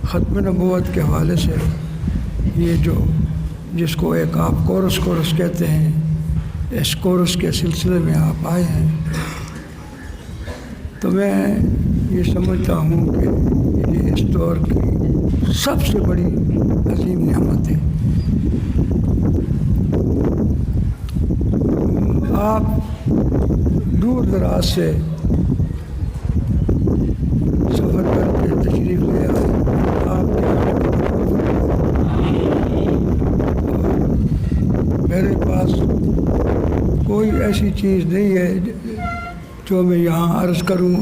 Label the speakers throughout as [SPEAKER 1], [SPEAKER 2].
[SPEAKER 1] ختم نبوت کے حوالے سے یہ جس کو ایک آپ کورس کہتے ہیں، اس کورس کے سلسلے میں آپ آئے ہیں، تو میں یہ سمجھتا ہوں کہ یہ اس دور کی سب سے بڑی عظیم نعمت ہے۔ آپ دور دراز سے سفر کر کے تشریف لے آئے، آپ میرے پاس کوئی ایسی چیز نہیں ہے جو میں یہاں عرض کروں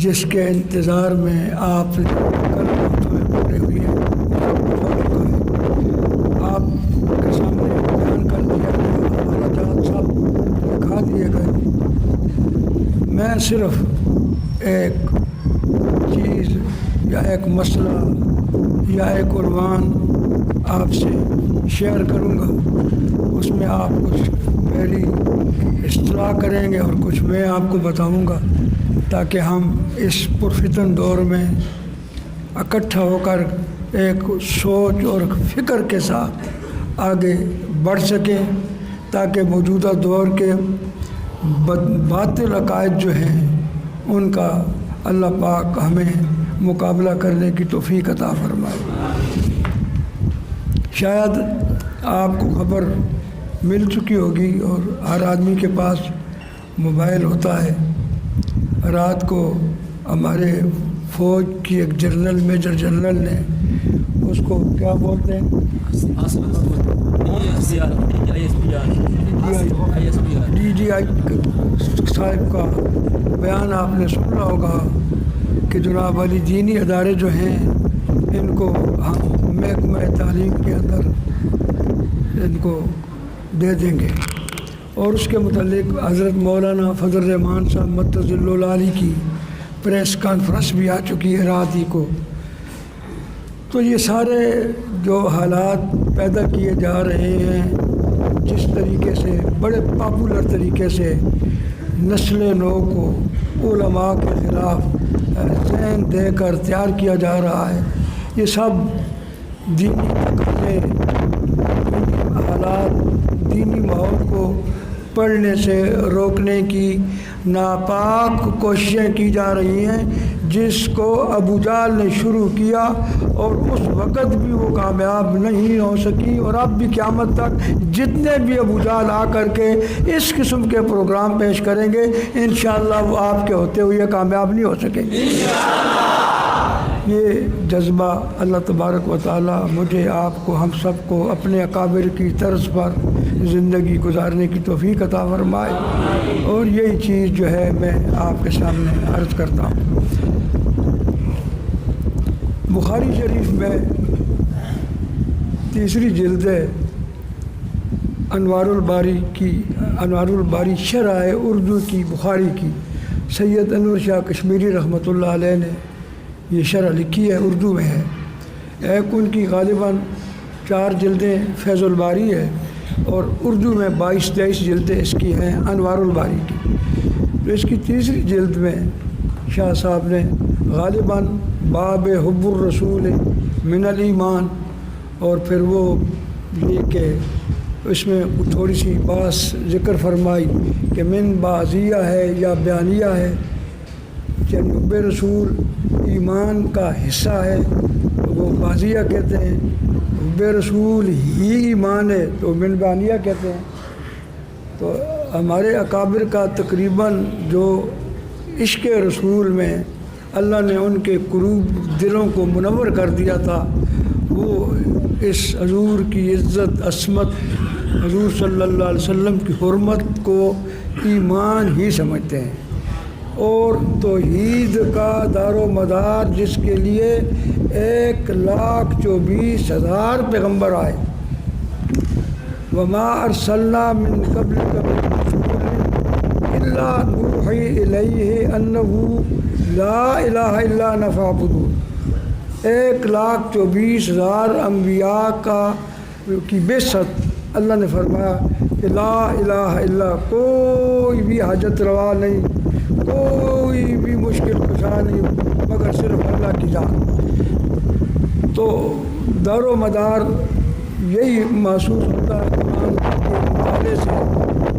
[SPEAKER 1] جس کے انتظار میں آپ کل پڑے ہوئے ہیں۔ آپ کے سامنے بیان کر دیا گیا، حالات سب دکھا دیے گئے۔ میں صرف ایک چیز یا ایک مسئلہ یا ایک عنوان آپ سے شیئر کروں گا، اس میں آپ کچھ میری اصطلاح کریں گے اور کچھ میں آپ کو بتاؤں گا، تاکہ ہم اس پرفتن دور میں اکٹھا ہو کر ایک سوچ اور فکر کے ساتھ آگے بڑھ سکیں، تاکہ موجودہ دور کے باطل عقائد جو ہیں ان کا اللہ پاک ہمیں مقابلہ کرنے کی توفیق عطا فرمائے۔ شاید آپ کو خبر مل چکی ہوگی اور ہر آدمی کے پاس موبائل ہوتا ہے۔ رات کو ہمارے فوج کی ایک جنرل، میجر جنرل نے اس کو کیا بولتے ہیں، DGI صاحب کا بیان آپ نے سنا ہوگا کہ جناب علی دینی ادارے جو ہیں ان کو ہم محکمہ تعلیم کے اندر ان کو دے دیں گے، اور اس کے متعلق حضرت مولانا فضل الرحمان صاحب مدظل العالی کی پریس کانفرنس بھی آ چکی ہے رات ہی کو۔ تو یہ سارے جو حالات پیدا کیے جا رہے ہیں، جس طریقے سے بڑے پاپولر طریقے سے نسل نو کو علماء کے خلاف ذہن دے کر تیار کیا جا رہا ہے، یہ سب دینی تقاضے، حالات، دینی ماحول کو پڑھنے سے روکنے کی ناپاک کوششیں کی جا رہی ہیں، جس کو ابو جہل نے شروع کیا اور اس وقت بھی وہ کامیاب نہیں ہو سکی، اور اب بھی قیامت تک جتنے بھی ابو جہل آ کر کے اس قسم کے پروگرام پیش کریں گے، انشاءاللہ وہ آپ کے ہوتے ہوئے کامیاب نہیں ہو سکیں گے۔ یہ جذبہ اللہ تبارک و تعالی مجھے، آپ کو، ہم سب کو اپنے اکابر کی طرز پر زندگی گزارنے کی توفیق عطا فرمائے، اور یہی چیز جو ہے میں آپ کے سامنے عرض کرتا ہوں۔ بخاری شریف میں تیسری جلد انوار الباری شرح اردو کی بخاری کی سید انور شاہ کشمیری رحمۃ اللہ علیہ نے یہ شرح لکھی ہے، اردو میں ہے۔ ایک ان کی غالباً 4 جلدیں فیض الباری ہے، اور اردو میں 22-23 جلدیں اس کی ہیں انوار الباری کی۔ تو اس کی تیسری جلد میں شاہ صاحب نے غالباً باب حب الرسول من الایمان، اور پھر وہ یہ کہ اس میں تھوڑی سی بات ذکر فرمائی کہ من بعضیہ ہے یا بیانیہ ہے، یعنی حب رسول ایمان کا حصہ ہے تو وہ بعضیہ کہتے ہیں، حب رسول ہی ایمان ہے تو من بیانیہ کہتے ہیں۔ تو ہمارے اکابر کا تقریباً جو عشق رسول میں اللہ نے ان کے قلوب دلوں کو منور کر دیا تھا، وہ اس حضور کی عزت، عصمت، حضور صلی اللہ علیہ وسلم کی حرمت کو ایمان ہی سمجھتے ہیں، اور توحید کا دار و مدار جس کے لیے 1,24,000 پیغمبر آئے، وما ارسلنا من قبلک من رسول الا نوحی الیہ انہ لا الہ الا انا فاعبدون۔ 1,24,000 انبیاء کی بعثت، اللہ نے فرمایا کہ لا الہ الا، کوئی بھی حاجت روا نہیں، کوئی بھی مشکل کشا نہیں مگر صرف اللہ کی ذات۔ تو دار و مدار یہی محسوس ہوتا ہے قرآن کے مطالعے سے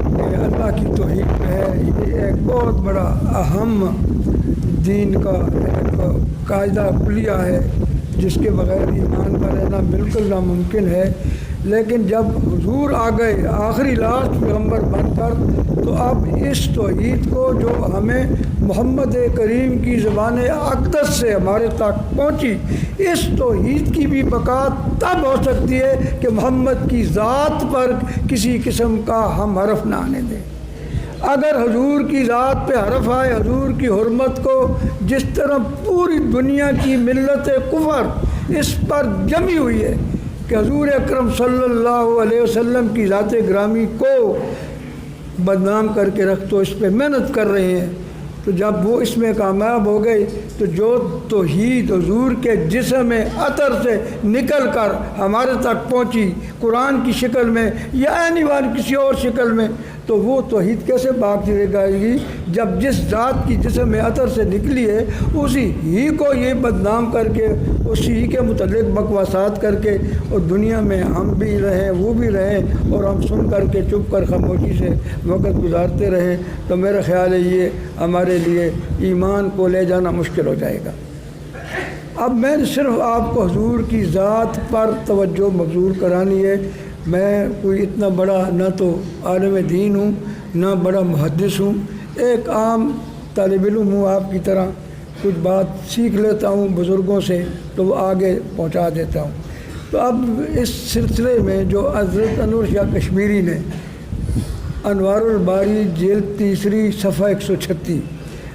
[SPEAKER 1] کہ اللہ کی توحید ہے، یہ ایک بہت بڑا اہم دین کا ایک قاعدہ کلیہ ہے جس کے بغیر ایمان کا رہنا بالکل ناممکن ہے۔ لیکن جب حضور آ گئے آخری لاسٹ پیغمبر بن کر، تو اب اس توحید کو جو ہمیں محمد کریم کی زبان اقدس سے ہمارے تک پہنچی، اس توحید کی بھی بقا تب ہو سکتی ہے کہ محمد کی ذات پر کسی قسم کا ہم حرف نہ آنے دیں۔ اگر حضور کی ذات پہ حرف آئے، حضور کی حرمت کو جس طرح پوری دنیا کی ملت کفر اس پر جمی ہوئی ہے کہ حضور اکرم صلی اللہ علیہ وسلم کی ذات گرامی کو بدنام کر کے رکھ تو اس پہ محنت کر رہے ہیں، تو جب وہ اس میں کامیاب ہو گئے تو جو توحید حضور کے جسم عطر سے نکل کر ہمارے تک پہنچی قرآن کی شکل میں یا اینیوان کسی اور شکل میں، تو وہ توحید کیسے باقی رہ جائے گی جب جس ذات کی جسم عطر سے نکلی ہے اسی ہی کو یہ بدنام کر کے، اسی ہی کے متعلق بکواسات کر کے، اور دنیا میں ہم بھی رہیں وہ بھی رہیں اور ہم سن کر کے چپ کر خاموشی سے وقت گزارتے رہیں، تو میرا خیال ہے یہ ہمارے لیے ایمان کو لے جانا مشکل ہو جائے گا۔ اب میں نے صرف آپ کو حضور کی ذات پر توجہ مبذول کرانی ہے۔ میں کوئی اتنا بڑا نہ تو عالم دین ہوں نہ بڑا محدث ہوں، ایک عام طالب علم ہوں آپ کی طرح، کچھ بات سیکھ لیتا ہوں بزرگوں سے تو وہ آگے پہنچا دیتا ہوں۔ تو اب اس سلسلے میں جو حضرت انور شاہ کشمیری نے انوار الباری جلد 3 صفحہ 136،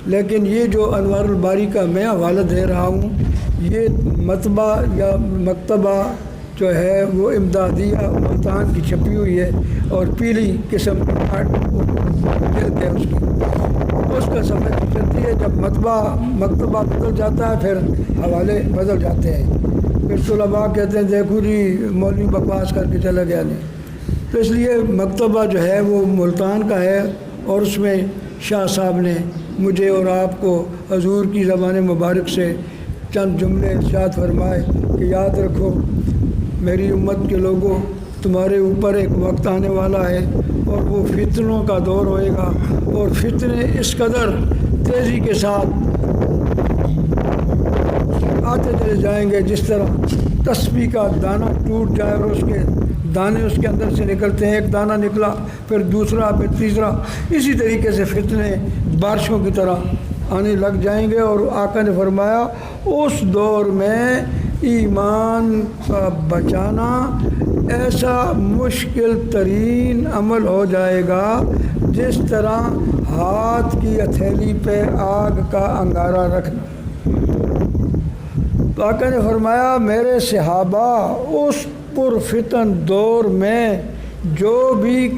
[SPEAKER 1] لیکن یہ جو انوار الباری کا میں حوالہ دے رہا ہوں یہ مطبع یا مکتبہ جو ہے وہ امدادیہ ملتان کی چھپی ہوئی ہے اور پیلی قسم کی جلد ہے اس کی، اس کا صفحہ چلتی ہے۔ جب مکتبہ بدل جاتا ہے پھر حوالے بدل جاتے ہیں، پھر طلباء کہتے ہیں دیکھو جی مولوی بکواس کر کے چلا گیا نہیں، تو اس لیے مکتبہ جو ہے وہ ملتان کا ہے، اور اس میں شاہ صاحب نے مجھے اور آپ کو حضور کی زبان مبارک سے چند جملے ارشاد فرمائے کہ یاد رکھو میری امت کے لوگوں، تمہارے اوپر ایک وقت آنے والا ہے اور وہ فتنوں کا دور ہوئے گا، اور فتنے اس قدر تیزی کے ساتھ آتے چلے جائیں گے جس طرح تسبیح کا دانہ ٹوٹ جائے اور اس کے دانے اس کے اندر سے نکلتے ہیں، ایک دانہ نکلا پھر دوسرا پھر تیسرا، اسی طریقے سے فتنے بارشوں کی طرح آنے لگ جائیں گے۔ اور آقا نے فرمایا اس دور میں ایمان کا بچانا ایسا مشکل ترین عمل ہو جائے گا جس طرح ہاتھ کی ہتھیلی پہ آگ کا انگارہ رکھنا۔ تو آقا نے فرمایا میرے صحابہ اس پرفتن دور میں جو بھی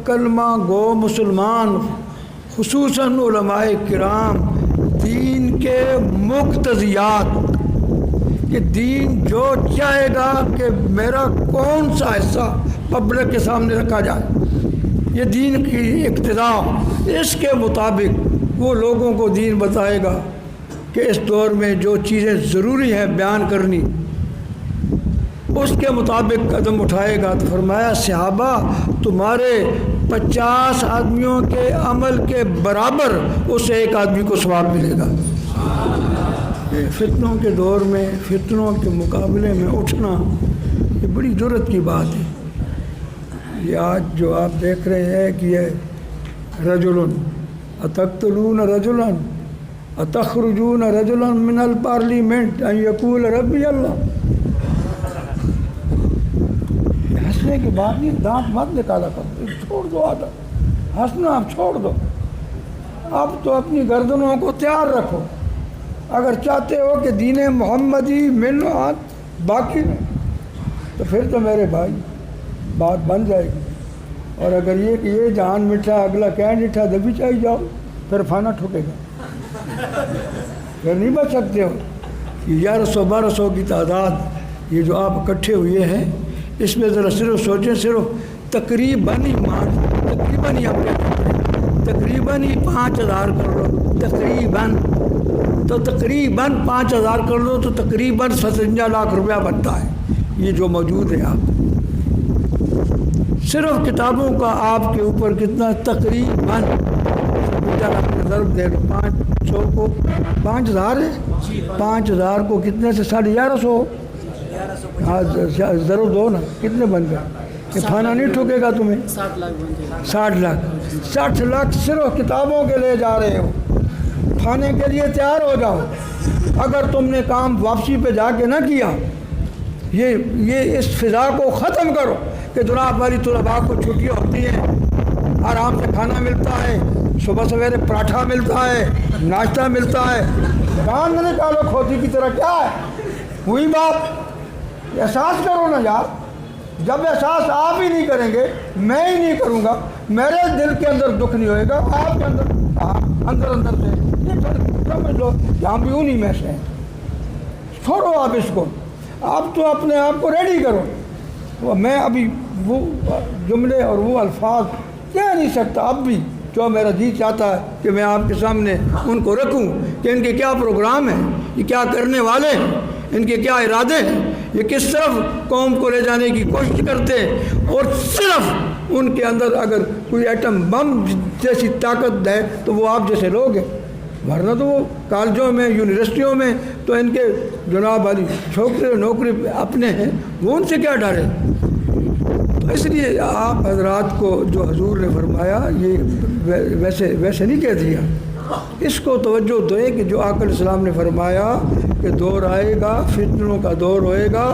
[SPEAKER 1] کلمہ گو مسلمان خصوصاً علماء کرام دین کے مقتضیات کہ دین جو چاہے گا کہ میرا کون سا حصہ پبلک کے سامنے رکھا جائے، یہ دین کی اقتداء، اس کے مطابق وہ لوگوں کو دین بتائے گا کہ اس دور میں جو چیزیں ضروری ہیں بیان کرنی اس کے مطابق قدم اٹھائے گا۔ تو فرمایا صحابہ تمہارے 50 آدمیوں کے عمل کے برابر اس ایک آدمی کو ثواب ملے گا۔ فتنوں کے دور میں فتنوں کے مقابلے میں اٹھنا یہ بڑی ضرورت کی بات ہے۔ یہ آج جو آپ دیکھ رہے ہیں کہ یہ رجلن اتقتلون رجلن اتخرجون رجلن من الپارلیمنٹ ان یقول ربی اللہ، ہنسنے کی بات نہیں، دانت مت نکالا کرو، چھوڑ دو عادت، ہنسنا آپ چھوڑ دو، اب تو اپنی گردنوں کو تیار رکھو۔ اگر چاہتے ہو کہ دین محمدی ملت باقی نہیں تو پھر تو میرے بھائی بات بن جائے گی، اور اگر یہ کہ یہ جہان میٹھا اگلا کیا میٹھا دبی چاہی جاؤ پھر پھانا ٹھوکے گا، پھر نہیں بچ سکتے ہو۔ 1100-1200 کی تعداد یہ جو آپ اکٹھے ہوئے ہیں اس میں ذرا صرف سوچیں، صرف تقریباً ہی تقریباً ہی 5000 کر لو، تقریباً، تو تقریباً 5000 کر لو تو تقریباً 57 لاکھ روپیہ بنتا ہے یہ جو موجود ہے آپ صرف کتابوں کا آپ کے اوپر کتنا تقریباً ضرب دے لو 500 کو 5000 ہے، 5000 کو کتنے سے 1150 ہاں ضرور دو نا، کتنے بن گئے؟ یہ کھانا نہیں ٹھوکے گا تمہیں؟
[SPEAKER 2] 60 لاکھ بن گئے۔
[SPEAKER 1] 60 لاکھ صرف کتابوں کے لے جا رہے ہو، کھانے کے لیے تیار ہو جاؤ۔ اگر تم نے کام واپسی پہ جا کے نہ کیا، یہ اس فضا کو ختم کرو کہ جناب والی طلباء کو چھٹیاں ہوتی ہیں، آرام سے کھانا ملتا ہے، صبح سویرے پراٹھا ملتا ہے، ناشتہ ملتا ہے، گان نہ نکالو کھوتی کی طرح، کیا ہے ہوئی بات؟ احساس کرو نا یار، جب احساس آپ ہی نہیں کریں گے، میں ہی نہیں کروں گا، میرے دل کے اندر دکھ نہیں ہوئے گا، آپ کے اندر سے یہ سمجھ لو یہاں بھی انہی میں سے ہیں۔ چھوڑو آپ اس کو، آپ تو اپنے آپ کو ریڈی کرو۔ میں ابھی وہ جملے اور وہ الفاظ کہہ نہیں سکتا، اب بھی جو میرا جی چاہتا ہے کہ میں آپ کے سامنے ان کو رکھوں کہ ان کے کیا پروگرام ہیں، یہ کیا کرنے والے ہیں، ان کے کیا ارادے ہیں، یہ کس طرف قوم کو لے جانے کی کوشش کرتے ہیں، اور صرف ان کے اندر اگر کوئی ایٹم بم جیسی طاقت ہے تو وہ آپ جیسے لوگ ہیں، ورنہ تو وہ کالجوں میں یونیورسٹیوں میں تو ان کے جناب والی چھوکرے نوکری اپنے ہیں، وہ ان سے کیا ڈرے؟ تو اس لیے آپ حضرات کو جو حضور نے فرمایا یہ ویسے نہیں کہہ دیا، اس کو توجہ دیں کہ جو آقا علیہ السلام نے فرمایا کہ دور آئے گا، فتنوں کا دور ہوئے گا،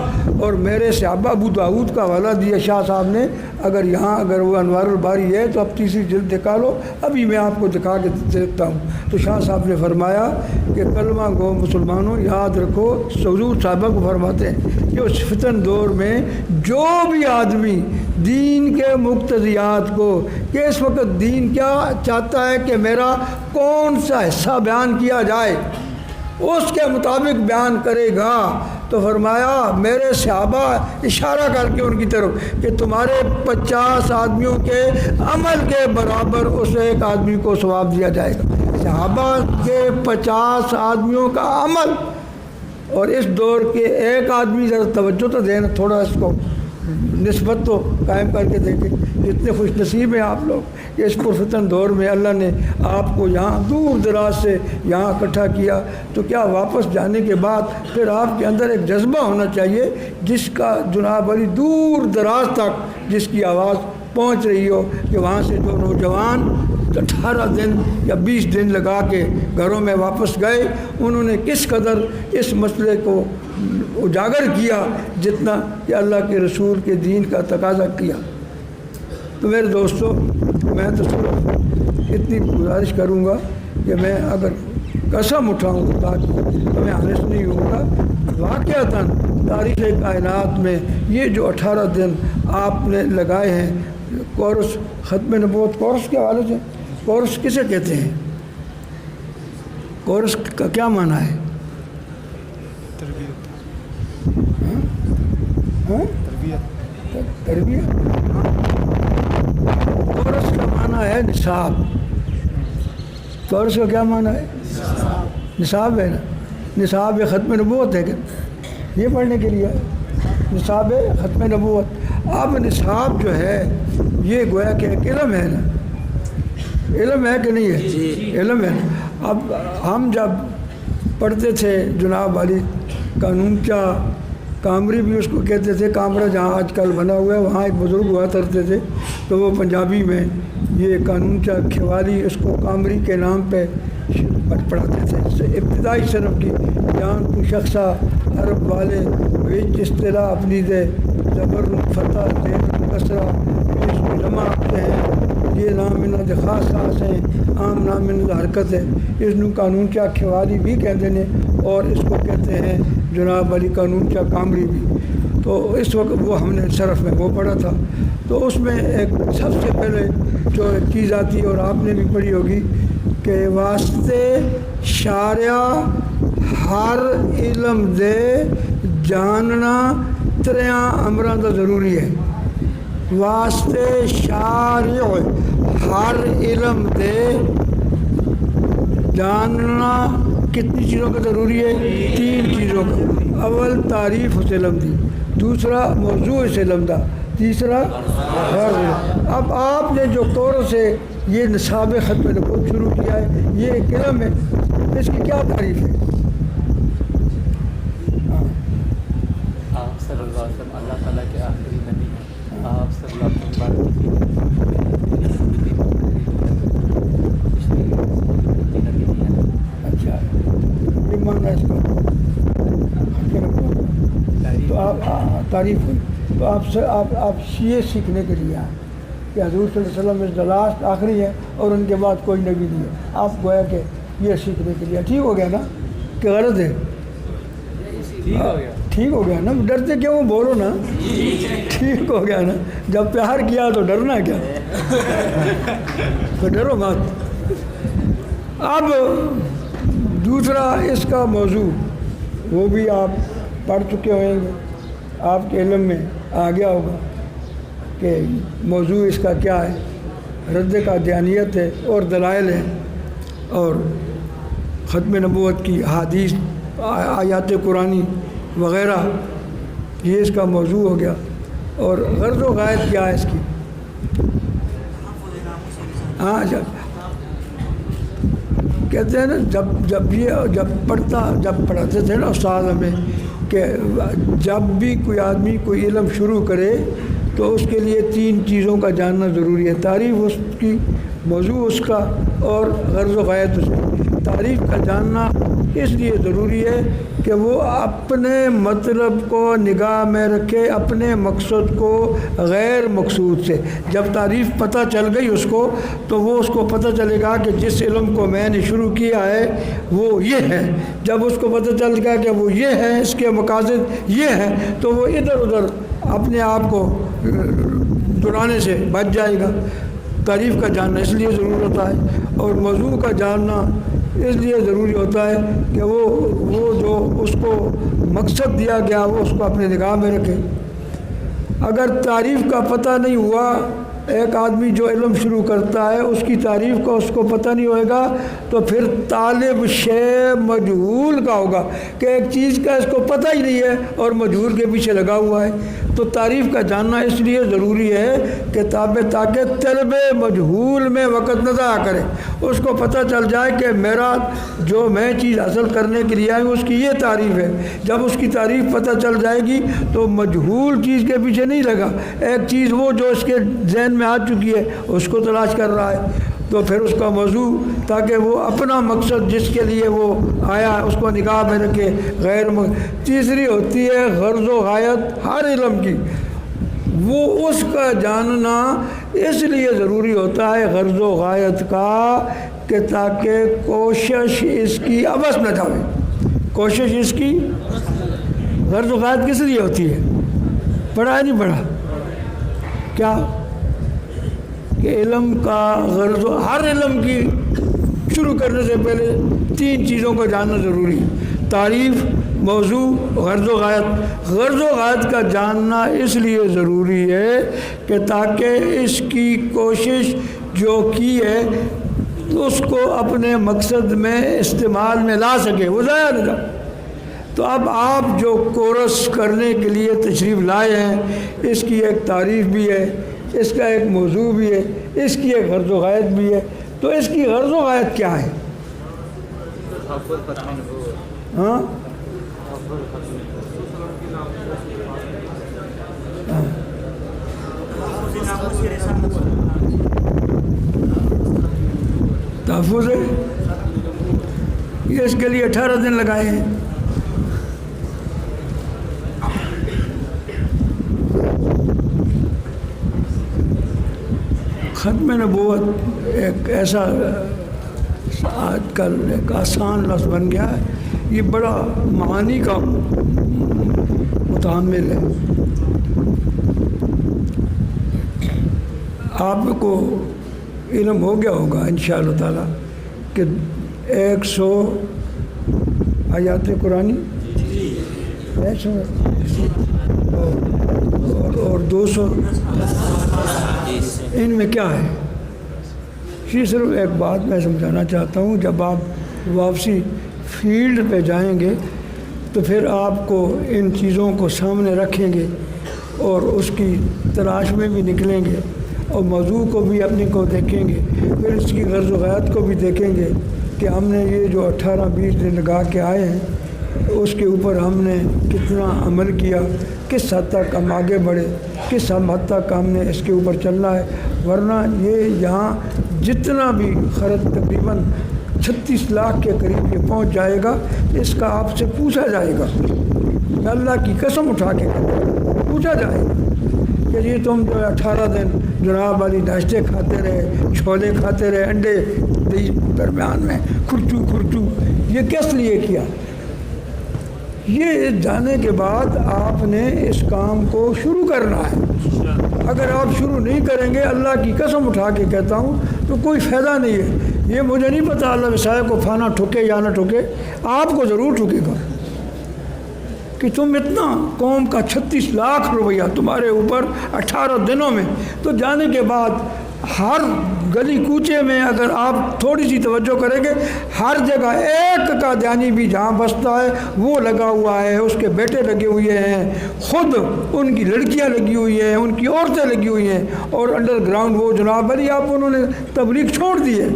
[SPEAKER 1] اور میرے صحابہ ابو داؤد کا حوالہ دیا شاہ صاحب نے، اگر وہ انوار الباری ہے تو اب تیسری جلد دکھا لو، ابھی میں آپ کو دکھا کے دیکھتا ہوں۔ تو شاہ صاحب نے فرمایا کہ کلمہ گو مسلمانوں یاد رکھو، حضور صحابہ کو فرماتے ہیں کہ اس فتن دور میں جو بھی آدمی دین کے مقتضیات کو، کہ اس وقت دین کیا چاہتا ہے کہ میرا کون سا حصہ بیان کیا جائے، اس کے مطابق بیان کرے گا، تو فرمایا میرے صحابہ اشارہ کر کے ان کی طرف کہ تمہارے 50 آدمیوں کے عمل کے برابر اس ایک آدمی کو ثواب دیا جائے گا۔ صحابہ کے 50 آدمیوں کا عمل، اور اس دور کے ایک آدمی، ذرا توجہ تو دینا، تھوڑا اس کو نسبت تو قائم کر کے دیکھیں، اتنے خوش نصیب ہیں آپ لوگ کہ اس پرفتن دور میں اللہ نے آپ کو یہاں دور دراز سے یہاں اکٹھا کیا، تو کیا واپس جانے کے بعد پھر آپ کے اندر ایک جذبہ ہونا چاہیے جس کا جناب علی دور دراز تک جس کی آواز پہنچ رہی ہو، کہ وہاں سے جو نوجوان 18 دن یا 20 دن لگا کے گھروں میں واپس گئے، انہوں نے کس قدر اس مسئلے کو اجاگر کیا جتنا کہ اللہ کے رسول کے دین کا تقاضا کیا۔ تو میرے دوستو، میں تو صرف اتنی گزارش کروں گا کہ میں اگر قسم اٹھاؤں تو میں حارث نہیں ہوں گا، واقعتاً تاریخ کائنات میں یہ جو 18 دن آپ نے لگائے ہیں، کورس ختم نبوت، کورس کے حوالے سے، کورس کسے کہتے ہیں؟ کورس کا کیا معنی ہے؟ تربیت۔ کورس کا معنی ہے نصاب۔ کورس کا کیا معنی ہے؟ نصاب ہے نا، نصاب ختم نبوت ہے کہ یہ پڑھنے کے لیے نصاب ختم نبوت۔ اب نصاب جو ہے یہ گویا کہ ایک علم ہے نا، علم ہے کہ نہیں ہے؟ علم ہے نا۔ اب ہم جب پڑھتے تھے جناب والی قانون کیا، کامری بھی اس کو کہتے تھے، کامرا جہاں آج کل بنا ہوا ہے، وہاں ایک بزرگ ہوا کرتے تھے، تو وہ پنجابی میں یہ قانون کیا کھیوالی اس کو کامری کے نام پہ پڑھاتے تھے۔ ابتدائی صنف کی جان کو شخصہ عرب والے ویچ اصطلاح اپنی دے زبر فتح دے کسرا اس کو جمع آتے ہیں، یہ نام انہوں دے خاص خاص ہیں، عام نام انہوں دے حرکت ہے، اس نو قانون کیا کھیوالی بھی کہتے ہیں، اور اس کو کہتے ہیں جناب علی قانون کیا کامری بھی۔ تو اس وقت وہ ہم نے صرف میں وہ پڑھا تھا، تو اس میں ایک سب سے پہلے جو ایک چیز آتی ہے اور آپ نے بھی پڑھی ہوگی کہ واسطے شارع ہر علم دے جاننا تریاں امراں دا ضروری ہے۔ واسطے شارع ہر علم دے جاننا کتنی چیزوں کا ضروری ہے؟ 3 چیزوں کا. اول تعریف اس علم دی، دوسرا موضوع اس علم دا، تیسرا غرض. اب آپ نے جو کورس ہے یہ نصاب ختم نبوت شروع کیا ہے، یہ ایک علم ہے، اس کی کیا تعریف ہے؟
[SPEAKER 2] آپ صلی اللہ علیہ وسلم اللہ تعالیٰ کے آخری نبی ہیں. آپ صلی اللہ علیہ وسلم.
[SPEAKER 1] اچھا یہ ماننا اس کا تو آپ تعریف ہوئی. تو آپ یہ سیکھنے کے لیے آئے کہ حضور صلی اللہ علیہ وسلم از دا لاسٹ، آخری ہے، اور ان کے بعد کوئی نبی نہیں ہے. آپ گویا کہ یہ سیکھنے کے لیے ٹھیک ہو گیا نا کہ غلط ہے؟ ٹھیک ہو گیا نا. ڈرتے کیوں؟ بولو نا. ٹھیک ہو گیا نا. جب پیار کیا تو ڈرنا کیا؟ تو ڈرو مت. اب دوسرا اس کا موضوع وہ بھی آپ پڑھ چکے ہوئیں گے، آپ کے علم میں آ گیا ہوگا کہ موضوع اس کا کیا ہے. رد قادیانیت ہے اور دلائل ہے اور ختم نبوت کی احادیث، آیات قرآنی وغیرہ، یہ اس کا موضوع ہو گیا. اور غرض و غایت کیا ہے اس کی؟ ہاں کہتے ہیں نا جب پڑھاتے تھے نا استاد ہمیں کہ جب بھی کوئی آدمی کوئی علم شروع کرے تو اس کے لیے 3 چیزوں کا جاننا ضروری ہے. تعریف اس کی، موضوع اس کا، اور غرض و غایت اس کی. تعریف کا جاننا اس لیے ضروری ہے کہ وہ اپنے مطلب کو نگاہ میں رکھے، اپنے مقصد کو غیر مقصود سے. جب تعریف پتہ چل گئی اس کو تو وہ اس کو پتہ چلے گا کہ جس علم کو میں نے شروع کیا ہے وہ یہ ہے. جب اس کو پتہ چل گیا کہ وہ یہ ہے، اس کے مقاصد یہ ہے، تو وہ ادھر ادھر اپنے آپ کو دڑانے سے بچ جائے گا. تعریف کا جاننا اس لیے ضروری ہوتا ہے، اور موضوع کا جاننا اس لیے ضروری ہوتا ہے کہ وہ جو اس کو مقصد دیا گیا وہ اس کو اپنے نگاہ میں رکھے. اگر تعریف کا پتہ نہیں ہوا، ایک آدمی جو علم شروع کرتا ہے اس کی تعریف کا اس کو پتہ نہیں ہوئے گا تو پھر طالب شے مجہول کا ہوگا کہ ایک چیز کا اس کو پتہ ہی نہیں ہے اور مجہول کے پیچھے لگا ہوا ہے. تو تعریف کا جاننا اس لیے ضروری ہے کہ تاکہ طلب مجہول میں وقت نہ ضائع کرے. اس کو پتہ چل جائے کہ میرا جو میں چیز حاصل کرنے کے لیے آئی ہوں اس کی یہ تعریف ہے. جب اس کی تعریف پتہ چل جائے گی تو مجہول چیز کے پیچھے نہیں لگا. ایک چیز وہ جو اس کے ذہن میں آ چکی ہے اس کو تلاش کر رہا ہے. تو پھر اس کا موضوع تاکہ وہ اپنا مقصد جس کے لیے وہ آیا اس کو نگاہ میں رکھے. تیسری ہوتی ہے غرض و غایت ہر علم کی. وہ اس کا جاننا اس لیے ضروری ہوتا ہے غرض و غایت کا کہ تاکہ کوشش اس کی عبث نہ جائے. کوشش اس کی غرض و غایت کس لیے ہوتی ہے؟ پڑھا ہے نہیں پڑھا کیا؟ کہ علم کا غرض و ہر علم کی شروع کرنے سے پہلے 3 چیزوں کو جاننا ضروری ہے. تعریف، موضوع، غرض و غایت. غرض و غایت کا جاننا اس لیے ضروری ہے کہ تاکہ اس کی کوشش جو کی ہے اس کو اپنے مقصد میں استعمال میں لا سکے، وہ ضائع نہ جائے. تو اب آپ جو کورس کرنے کے لیے تشریف لائے ہیں اس کی ایک تعریف بھی ہے، اس کا ایک موضوع بھی ہے، اس کی ایک غرض و غایت بھی ہے. تو اس کی غرض و غایت کیا ہے؟ ہاں تحفظ ہے. یہ اس کے لیے 18 دن لگائے ہیں. ختم نبوت ایک ایسا آج کل ایک آسان لفظ بن گیا ہے، یہ بڑا معانی کا متحمل ہے. آپ کو علم ہو گیا ہوگا انشاءاللہ تعالی کہ 100 آیات قرآنی اور 200 ان میں کیا ہے؟ یہ صرف ایک بات میں سمجھانا چاہتا ہوں، جب آپ واپسی فیلڈ پہ جائیں گے تو پھر آپ کو ان چیزوں کو سامنے رکھیں گے اور اس کی تلاش میں بھی نکلیں گے اور موضوع کو بھی اپنے کو دیکھیں گے، پھر اس کی غرض و غایت کو بھی دیکھیں گے کہ ہم نے یہ جو 18-20 دن لگا کے آئے ہیں اس کے اوپر ہم نے کتنا عمل کیا، کس حد تک ہم آگے بڑھے، کس حد تک ہم نے اس کے اوپر چلنا ہے، ورنہ یہ یہاں جتنا بھی خرچ تقریباً 36 لاکھ کے قریب یہ پہنچ جائے گا، اس کا آپ سے پوچھا جائے گا، اللہ کی قسم اٹھا کے پوچھا جائے گا کہ یہ تم جو 18 دن جناب والی ناشتے کھاتے رہے، چھولے کھاتے رہے، انڈے درمیان میں کھرچو یہ کس لیے کیا؟ یہ جانے کے بعد آپ نے اس کام کو شروع کرنا ہے۔ اگر آپ شروع نہیں کریں گے، اللہ کی قسم اٹھا کے کہتا ہوں، تو کوئی فائدہ نہیں ہے۔ یہ مجھے نہیں پتا اللہ وسائے کو فانا ٹھکے یا نہ ٹھکے، آپ کو ضرور ٹھکے گا کہ تم اتنا قوم کا 36 لاکھ روپیہ تمہارے اوپر 18 دنوں میں، تو جانے کے بعد ہر گلی کوچے میں اگر آپ تھوڑی سی توجہ کریں گے، ہر جگہ ایک کا دھیانی بھی جہاں بستا ہے وہ لگا ہوا ہے، اس کے بیٹے لگے ہوئے ہیں، خود ان کی لڑکیاں لگی ہوئی ہیں، ان کی عورتیں لگی ہوئی ہیں، اور انڈر گراؤنڈ وہ جناب علی آپ انہوں نے تبلیغ چھوڑ دی ہے،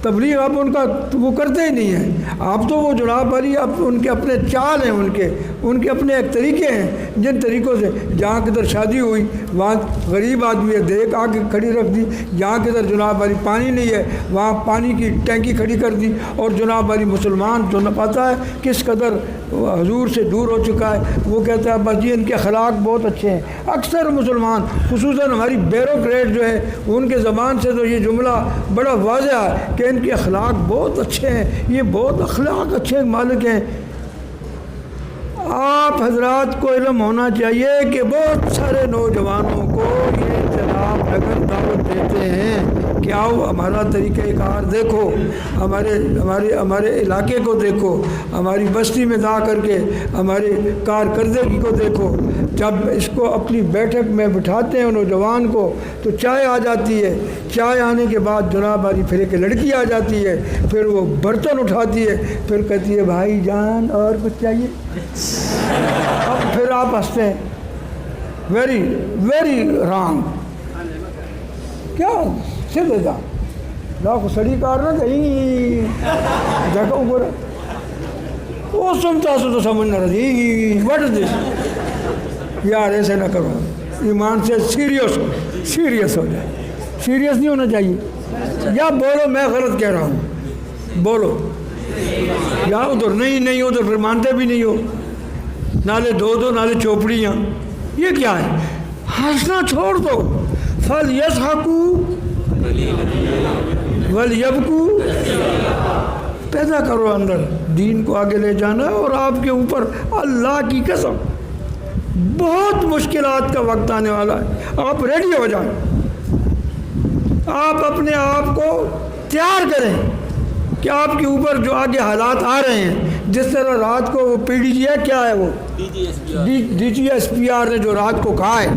[SPEAKER 1] تبلیغ آپ ان کا وہ کرتے ہی نہیں ہیں، آپ تو وہ جناب علی آپ ان کے اپنے چال ہیں، ان کے اپنے ایک طریقے ہیں، جن طریقوں سے جہاں کدھر شادی ہوئی وہاں غریب آدمی ہے دیکھ آ کے کھڑی رکھ دی، جہاں کدھر جناب علی پانی نہیں ہے وہاں پانی کی ٹینکی کھڑی کر دی، اور جناب علی مسلمان جو نہ پاتا ہے کس قدر حضور سے دور ہو چکا ہے، وہ کہتا ہے بس جی ان کے اخلاق بہت اچھے ہیں۔ اکثر مسلمان خصوصاً ہماری بیوروکریٹ جو ہے ان کے زبان سے تو یہ جملہ بڑا واضح ہے کہ ان کے اخلاق بہت اچھے ہیں، یہ بہت اخلاق اچھے مالک ہیں۔ آپ حضرات کو علم ہونا چاہیے کہ بہت سارے نوجوانوں کو یہ جناب اگر دعوت دیتے ہیں کہ آؤ ہمارا طریقہ کار دیکھو، ہمارے علاقے کو دیکھو، ہماری بستی میں جا کر کے ہماری کارکردگی کو دیکھو، جب اس کو اپنی بیٹھک میں بٹھاتے ہیں نوجوان کو تو چائے آ جاتی ہے، چائے آنے کے بعد جناب علی پھر ایک لڑکی آ جاتی ہے، پھر وہ برتن اٹھاتی ہے، پھر کہتی ہے بھائی جان اور کچھ چاہیے، اب پھر آپ ہنستے ہیں، ویری ویری رانگ، کیا سیدھے جا لاکھ سڑی کار نہ کہیں جگہ اوپر وہ سنتا تو سمجھ نہ رہی وٹ از دس، یار ایسے نہ کرو، ایمان سے سیریس ہو جائے، سیریس نہیں ہونا چاہیے، یا بولو میں غلط کہہ رہا ہوں بولو، یا ادھر نہیں ادھر پھر مانتے بھی نہیں ہو، نالے دو نالے چوپڑیاں، یہ کیا ہے؟ ہنسنا چھوڑ دو، فَلْيَضْحَكُوا وَلْيَبْكُوا، پیدا کرو اندر دین کو آگے لے جانا، اور آپ کے اوپر اللہ کی قسم بہت مشکلات کا وقت آنے والا ہے، آپ ریڈی ہو جائیں، آپ اپنے آپ کو تیار کریں کہ آپ کے اوپر جو آگے حالات آ رہے ہیں، جس طرح رات کو وہ پی ڈی جی ہے، کیا ہے وہ D G S P R نے جو رات کو کہا ہے،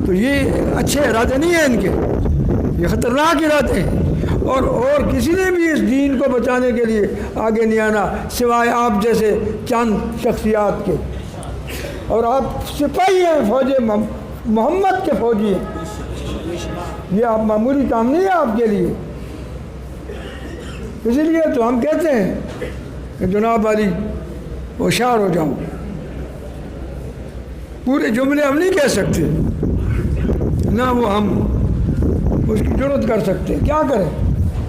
[SPEAKER 1] تو یہ اچھے ارادے نہیں ہیں ان کے، یہ خطرناک ارادے ہیں، اور کسی نے بھی اس دین کو بچانے کے لیے آگے نہیں آنا سوائے آپ جیسے چند شخصیات کے، اور آپ سپاہی ہیں، فوج محمد کے فوجی ہیں، یہ آپ معمولی کام نہیں ہے آپ کے لیے، اسی لیے تو ہم کہتے ہیں کہ جناب علی ہوشیار ہو جاؤ، پورے جملے ہم نہیں کہہ سکتے، نہ وہ ہم اس کی جرات کر سکتے، کیا کریں،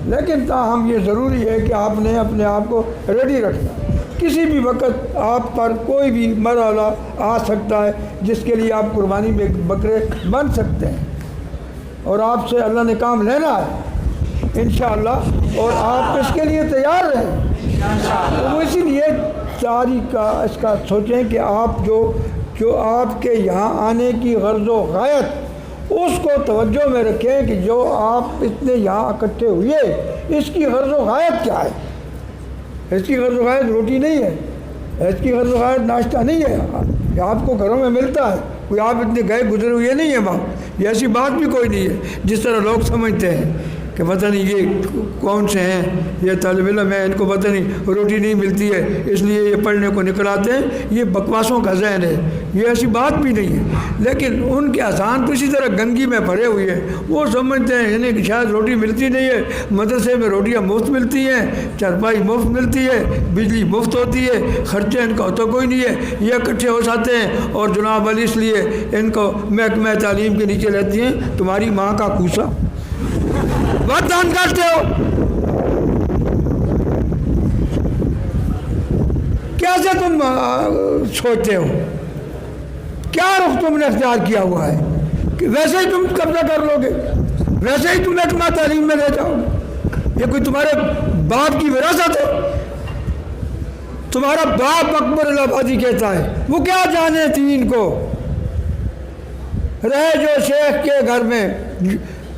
[SPEAKER 1] لیکن تاہم یہ ضروری ہے کہ آپ نے اپنے آپ کو ریڈی رکھنا، کسی بھی وقت آپ پر کوئی بھی مرحلہ آ سکتا ہے جس کے لیے آپ قربانی میں بکرے بن سکتے ہیں، اور آپ سے اللہ نے کام لینا ہے انشاءاللہ، اور آپ اس کے لیے تیار رہیں، تو اسی لیے تاریخ کا اس کا سوچیں کہ آپ جو آپ کے یہاں آنے کی غرض و غایت اس کو توجہ میں رکھیں کہ جو آپ اتنے یہاں اکٹھے ہوئے اس کی غرض و غایت کیا ہے، اس کی غرض و غایت روٹی نہیں ہے، ایس کی خرچ خیر ناشتہ نہیں ہے، یہ آپ کو گھروں میں ملتا ہے، کوئی آپ اتنے گئے گزرے ہوئے نہیں ہیں وہاں، یہ ایسی بات بھی کوئی نہیں ہے جس طرح لوگ سمجھتے ہیں کہ پتہ نہیں یہ کون سے ہیں، یہ طالب علم ہے، ان کو پتہ نہیں روٹی نہیں ملتی ہے اس لیے یہ پڑھنے کو نکل آتے ہیں، یہ بکواسوں کا ذہن ہے، یہ ایسی بات بھی نہیں ہے۔ لیکن ان کے اذہان تو اسی طرح گندگی میں بھرے ہوئے ہیں، وہ سمجھتے ہیں یعنی کہ شاید روٹی ملتی نہیں ہے، مدرسے میں روٹیاں مفت ملتی ہیں، چارپائی مفت ملتی ہے، بجلی مفت ہوتی ہے، خرچے ان کا ہوتا کوئی نہیں ہے، یہ اکٹھے ہو جاتے ہیں اور جناب علی اس لیے ان کو محکمہ تعلیم کے نیچے رہتی ہیں، تمہاری ماں کا کوسا بہت دان کرتے ہو، کیسے تم سوچتے ہو، کیا رخ تم نے اختیار کیا ہوا ہے کہ ویسے ہی تم قبضہ کر لو گے، ویسے ہی تم محکمہ تعلیم میں لے جاؤ گے، یہ کوئی تمہارے باپ کی وراثت ہے؟ تمہارا باپ اکبر الہ آبادی کہتا ہے، وہ کیا جانے دین کو، رہے جو شیخ کے گھر میں،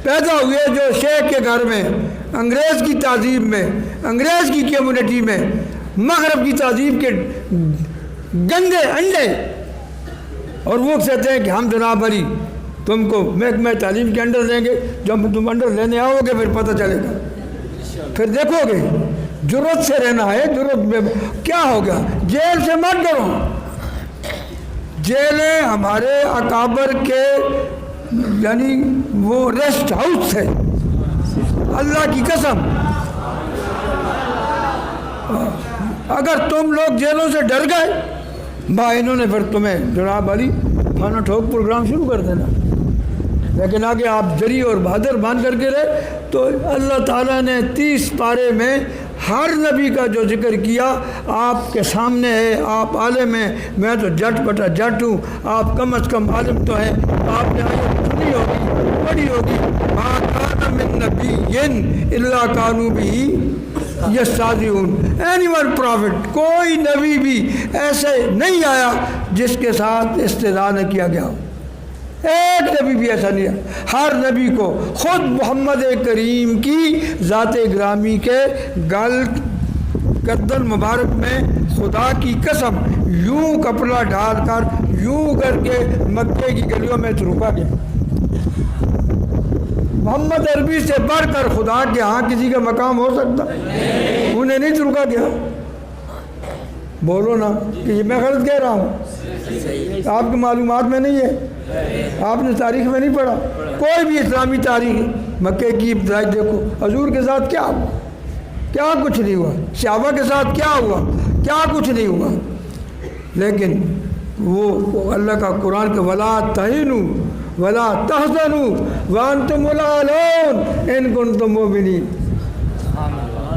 [SPEAKER 1] پیدا ہوئے جو شیخ کے گھر میں، انگریز کی تہذیب میں، انگریز کی کمیونٹی میں، مغرب کی تہذیب کے گندے انڈے، اور وہ کہتے ہیں کہ ہم جناب علی تم کو محکمہ تعلیم کے انڈر دیں گے، جب تم انڈر لینے آؤ گے پھر پتہ چلے گا، پھر دیکھو گے جرت سے رہنا ہے، جرت میں کیا ہوگا، جیل سے مت ڈرو، جیلیں ہمارے اکابر کے یعنی وہ ریسٹ ہاؤس ہے، اللہ کی قسم، اگر تم لوگ جیلوں سے ڈر گئے انہوں نے پھر تمہیں جناب علی کھانا ٹھوک پروگرام شروع کر دینا، لیکن آگے آپ جری اور بہادر بان کر کے رہے تو اللہ تعالیٰ نے 30 پارے میں ہر نبی کا جو ذکر کیا آپ کے سامنے ہے، آپ عالم ہیں، میں تو جٹ بٹا جٹ ہوں، آپ کم از کم عالم تو ہیں، آپ نے آیت سنی ہوگی، پڑھی ہوگی، مَا كَانَ مِن نَبِيٍّ إِلَّا كَانُوا بِهِ يَسْتَهْزِئُونَ، اینی ون پرافٹ، کوئی نبی بھی ایسے نہیں آیا جس کے ساتھ استہزاء نہ کیا گیا ہو، ایک نبی بھی ایسا نہیں ہے، ہر نبی کو خود محمد کریم کی ذات گرامی کے گردن مبارک میں خدا کی قسم یوں کپڑا ڈال کر یوں کر کے مکے کی گلیوں میں روکا گیا، محمد عربی سے بڑھ کر خدا کے ہاں کسی کا مقام ہو سکتا، انہیں نہیں روکا گیا، بولو نا کہ یہ میں غلط کہہ رہا ہوں، آپ کی معلومات میں نہیں ہے، آپ نے تاریخ میں نہیں پڑھا، کوئی بھی اسلامی تاریخ مکے کی ابتدائی دیکھو، حضور کے ساتھ کیا ہوا، کیا کچھ نہیں ہوا، صحابہ کے ساتھ کیا ہوا، کیا کچھ نہیں ہوا، لیکن وہ اللہ کا قرآن کہ وَلَا تَهِنُوا وَلَا تَحْزَنُوا وَأَنْتُمُ الْأَعْلَوْنَ إِن كُنتُم مُؤْمِنِينَ،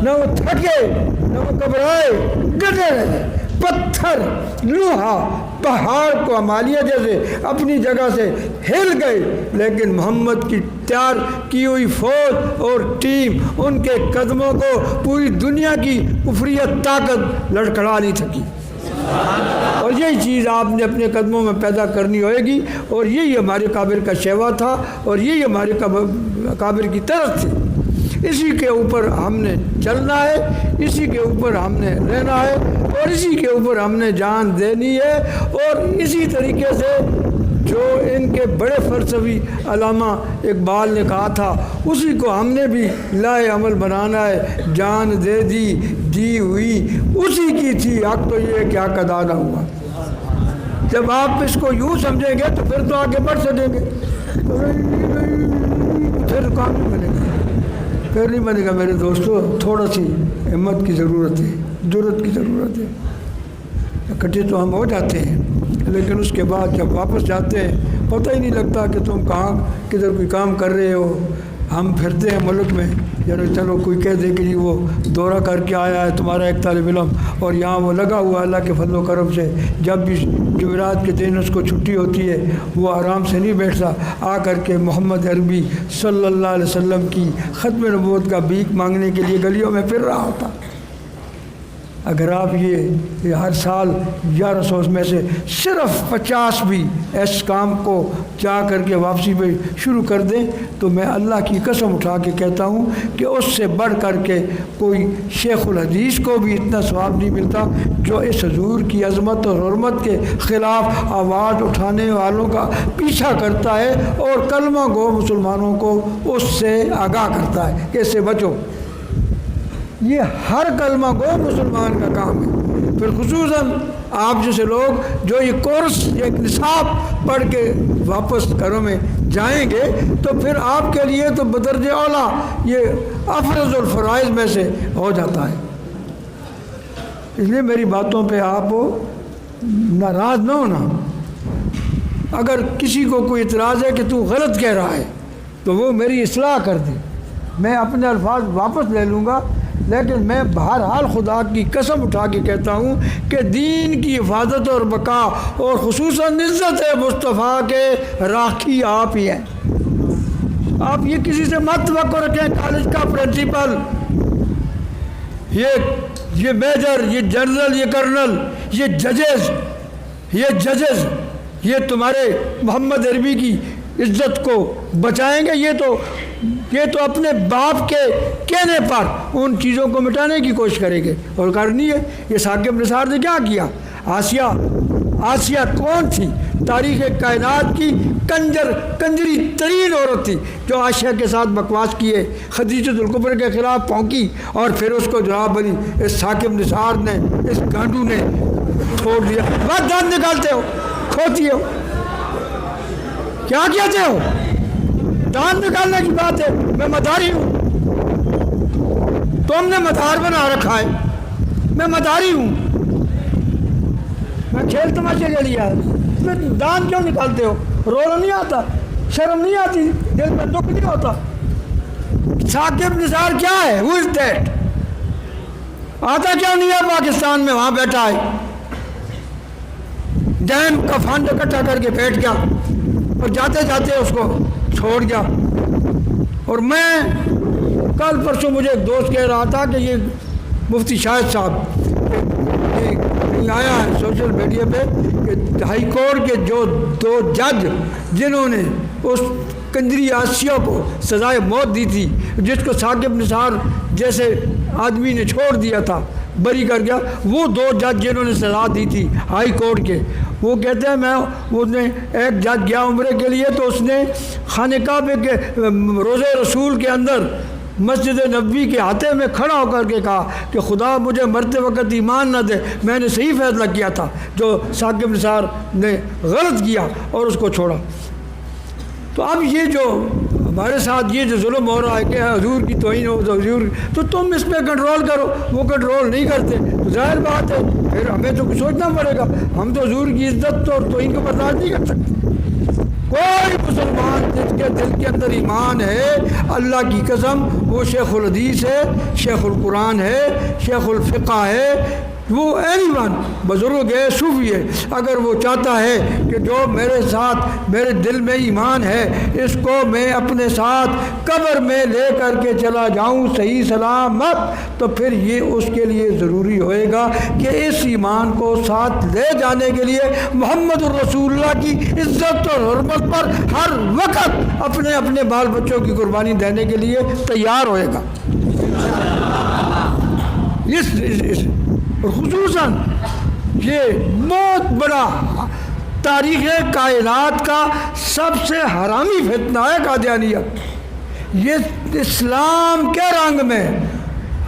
[SPEAKER 1] نہ وہ تھکے نہ وہ گھبرائے، ڈٹے رہے، پتھر لوہا پہاڑ کو ہمالیہ جیسے اپنی جگہ سے ہل گئے، لیکن محمد کی تیار کی ہوئی فوج اور ٹیم ان کے قدموں کو پوری دنیا کی کفریت طاقت لڑکھڑا نہیں سکی، اور یہی چیز آپ نے اپنے قدموں میں پیدا کرنی ہوئے گی، اور یہی ہمارے کابر کا شیوا تھا، اور یہی ہمارے کابر کی طرف تھی، اسی کے اوپر ہم نے چلنا ہے، اسی کے اوپر ہم نے رہنا ہے، اور اسی کے اوپر ہم نے جان دینی ہے، اور اسی طریقے سے جو ان کے بڑے فلسفی علامہ اقبال نے کہا تھا اسی کو ہم نے بھی لائے عمل بنانا ہے، جان دے دی ہوئی اسی کی تھی، حق تو یہ کہ حق ادا نہ ہوا، جب آپ اس کو یوں سمجھیں گے تو پھر تو آگے بڑھ سکیں گے، پھر کام نہیں بنے گا، پھر نہیں بنے گا میرے دوستو، تھوڑا سی ہمت کی ضرورت ہے، جرت کی ضرورت ہے، اکٹھے تو ہم ہو جاتے ہیں لیکن اس کے بعد جب واپس جاتے ہیں پتہ ہی نہیں لگتا کہ تم کہاں کدھر کوئی کام کر رہے ہو، ہم پھرتے ہیں ملک میں، یعنی چلو کوئی کہہ دے کہ جی وہ دورہ کر کے آیا ہے تمہارا ایک طالب علم، اور یہاں وہ لگا ہوا اللہ کے فضل و کرم سے، جب بھی جمعرات کے دن اس کو چھٹی ہوتی ہے وہ آرام سے نہیں بیٹھتا، آ کر کے محمد عربی صلی اللہ علیہ وسلم کی ختم نبوت کا بھیک مانگنے کے لیے گلیوں میں پھر رہا ہوتا، اگر آپ یہ ہر سال 1100 میں سے صرف 50 بھی اس کام کو جا کر کے واپسی پہ شروع کر دیں تو میں اللہ کی قسم اٹھا کے کہتا ہوں کہ اس سے بڑھ کر کے کوئی شیخ الحدیث کو بھی اتنا ثواب نہیں ملتا جو اس حضور کی عظمت اور حرمت کے خلاف آواز اٹھانے والوں کا پیچھا کرتا ہے اور کلمہ گو مسلمانوں کو اس سے آگاہ کرتا ہے کہ اس سے بچو۔ یہ ہر کلمہ گو مسلمان کا کام ہے۔ پھر خصوصاً آپ جیسے لوگ جو یہ کورس ایک نصاب پڑھ کے واپس گھروں میں جائیں گے تو پھر آپ کے لیے تو بدرجہ اولا یہ افضل الفرائض میں سے ہو جاتا ہے۔ اس لیے میری باتوں پہ آپ ناراض نہ ہونا۔ اگر کسی کو کوئی اعتراض ہے کہ تو غلط کہہ رہا ہے تو وہ میری اصلاح کر دے، میں اپنے الفاظ واپس لے لوں گا، لیکن میں بہرحال خدا کی قسم اٹھا کے کہتا ہوں کہ دین کی حفاظت اور بقا اور خصوصاً عزت مصطفیٰ کے راکھی آپ ہی ہیں۔ آپ یہ کسی سے مت توقع رکھیں کالج کا پرنسپل، یہ میجر، یہ جنرل، یہ کرنل، یہ ججز یہ تمہارے محمد عربی کی عزت کو بچائیں گے؟ یہ تو اپنے باپ کے کہنے پر ان چیزوں کو مٹانے کی کوشش کریں گے اور کرنی ہے۔ یہ ثاقب نثار نے کیا کیا؟ آسیہ کون تھی؟ تاریخ کائنات کی کنجری ترین عورت تھی جو عائشہ کے ساتھ بکواس کیے، خدیجۃ الکبریٰ کے خلاف پھونکی اور پھر اس کو جناب علی اس ثاقب نثار نے، اس گانڈو نے چھوڑ دیا۔ بس دانت نکالتے ہو، کھوتی ہو، کیا کہتے ہو؟ دانت نکالنے کی بات ہے۔ میں مداری ہوں، تم نے مدار بنا رکھا ہے، میں مداری ہوں، میں کھیل تماشے کے لیے میں دانت کیوں نکالتے ہو؟ رونا نہیں آتا؟ شرم نہیں آتی؟ دل میں دکھ نہیں ہوتا؟ ثاقب نثار کیا ہے؟ Who is that؟ آتا کیوں نہیں ہے پاکستان میں؟ وہاں بیٹھا ہے، ڈیم کا فنڈ اکٹھا کر کے بیٹھ گیا اور جاتے جاتے اس کو چھوڑ گیا۔ اور میں کل پرسوں مجھے ایک دوست کہہ رہا تھا کہ یہ مفتی شاہد صاحب آیا ہے سوشل میڈیا پہ کہ ہائی کورٹ کے جو 2 جج جنہوں نے اس کنجری آسیہ کو سزائے موت دی تھی، جس کو ثاقب نثار جیسے آدمی نے چھوڑ دیا تھا، بری کر گیا، وہ 2 جج جنہوں نے سزا دی تھی ہائی کورٹ کے، وہ کہتے ہیں ایک جج گیا عمرے کے لیے تو اس نے خانہ کعبہ کے روضہ رسول کے اندر مسجد نبوی کے ہاتھے میں کھڑا ہو کر کے کہا کہ خدا مجھے مرتے وقت ایمان نہ دے، میں نے صحیح فیصلہ کیا تھا، جو ثاقب نثار نے غلط کیا اور اس کو چھوڑا۔ تو اب یہ جو ہمارے ساتھ یہ جو ظلم ہو رہا ہے کہ حضور کی توہین ہو حضور، تو تم اس پہ کنٹرول کرو، وہ کنٹرول نہیں کرتے تو ظاہر بات ہے پھر ہمیں تو کچھ سوچنا پڑے گا۔ ہم تو حضور کی عزت اور توہین کو برداشت نہیں کر سکتے۔ کوئی مسلمان جس کے دل کے اندر ایمان ہے، اللہ کی قسم وہ شیخ الحدیث ہے، شیخ القرآن ہے، شیخ الفقہ ہے، وہ ایون بزرگ ہے، صوفی ہے، اگر وہ چاہتا ہے کہ جو میرے ساتھ میرے دل میں ایمان ہے اس کو میں اپنے ساتھ قبر میں لے کر کے چلا جاؤں صحیح سلامت، تو پھر یہ اس کے لیے ضروری ہوئے گا کہ اس ایمان کو ساتھ لے جانے کے لیے محمد الرسول اللہ کی عزت اور حرمت پر ہر وقت اپنے اپنے بال بچوں کی قربانی دینے کے لیے تیار ہوئے گا۔ اور خصوصاً یہ بہت بڑا تاریخ کائنات کا سب سے حرامی فتنہ ہے قادیانیت۔ یہ اسلام کے رنگ میں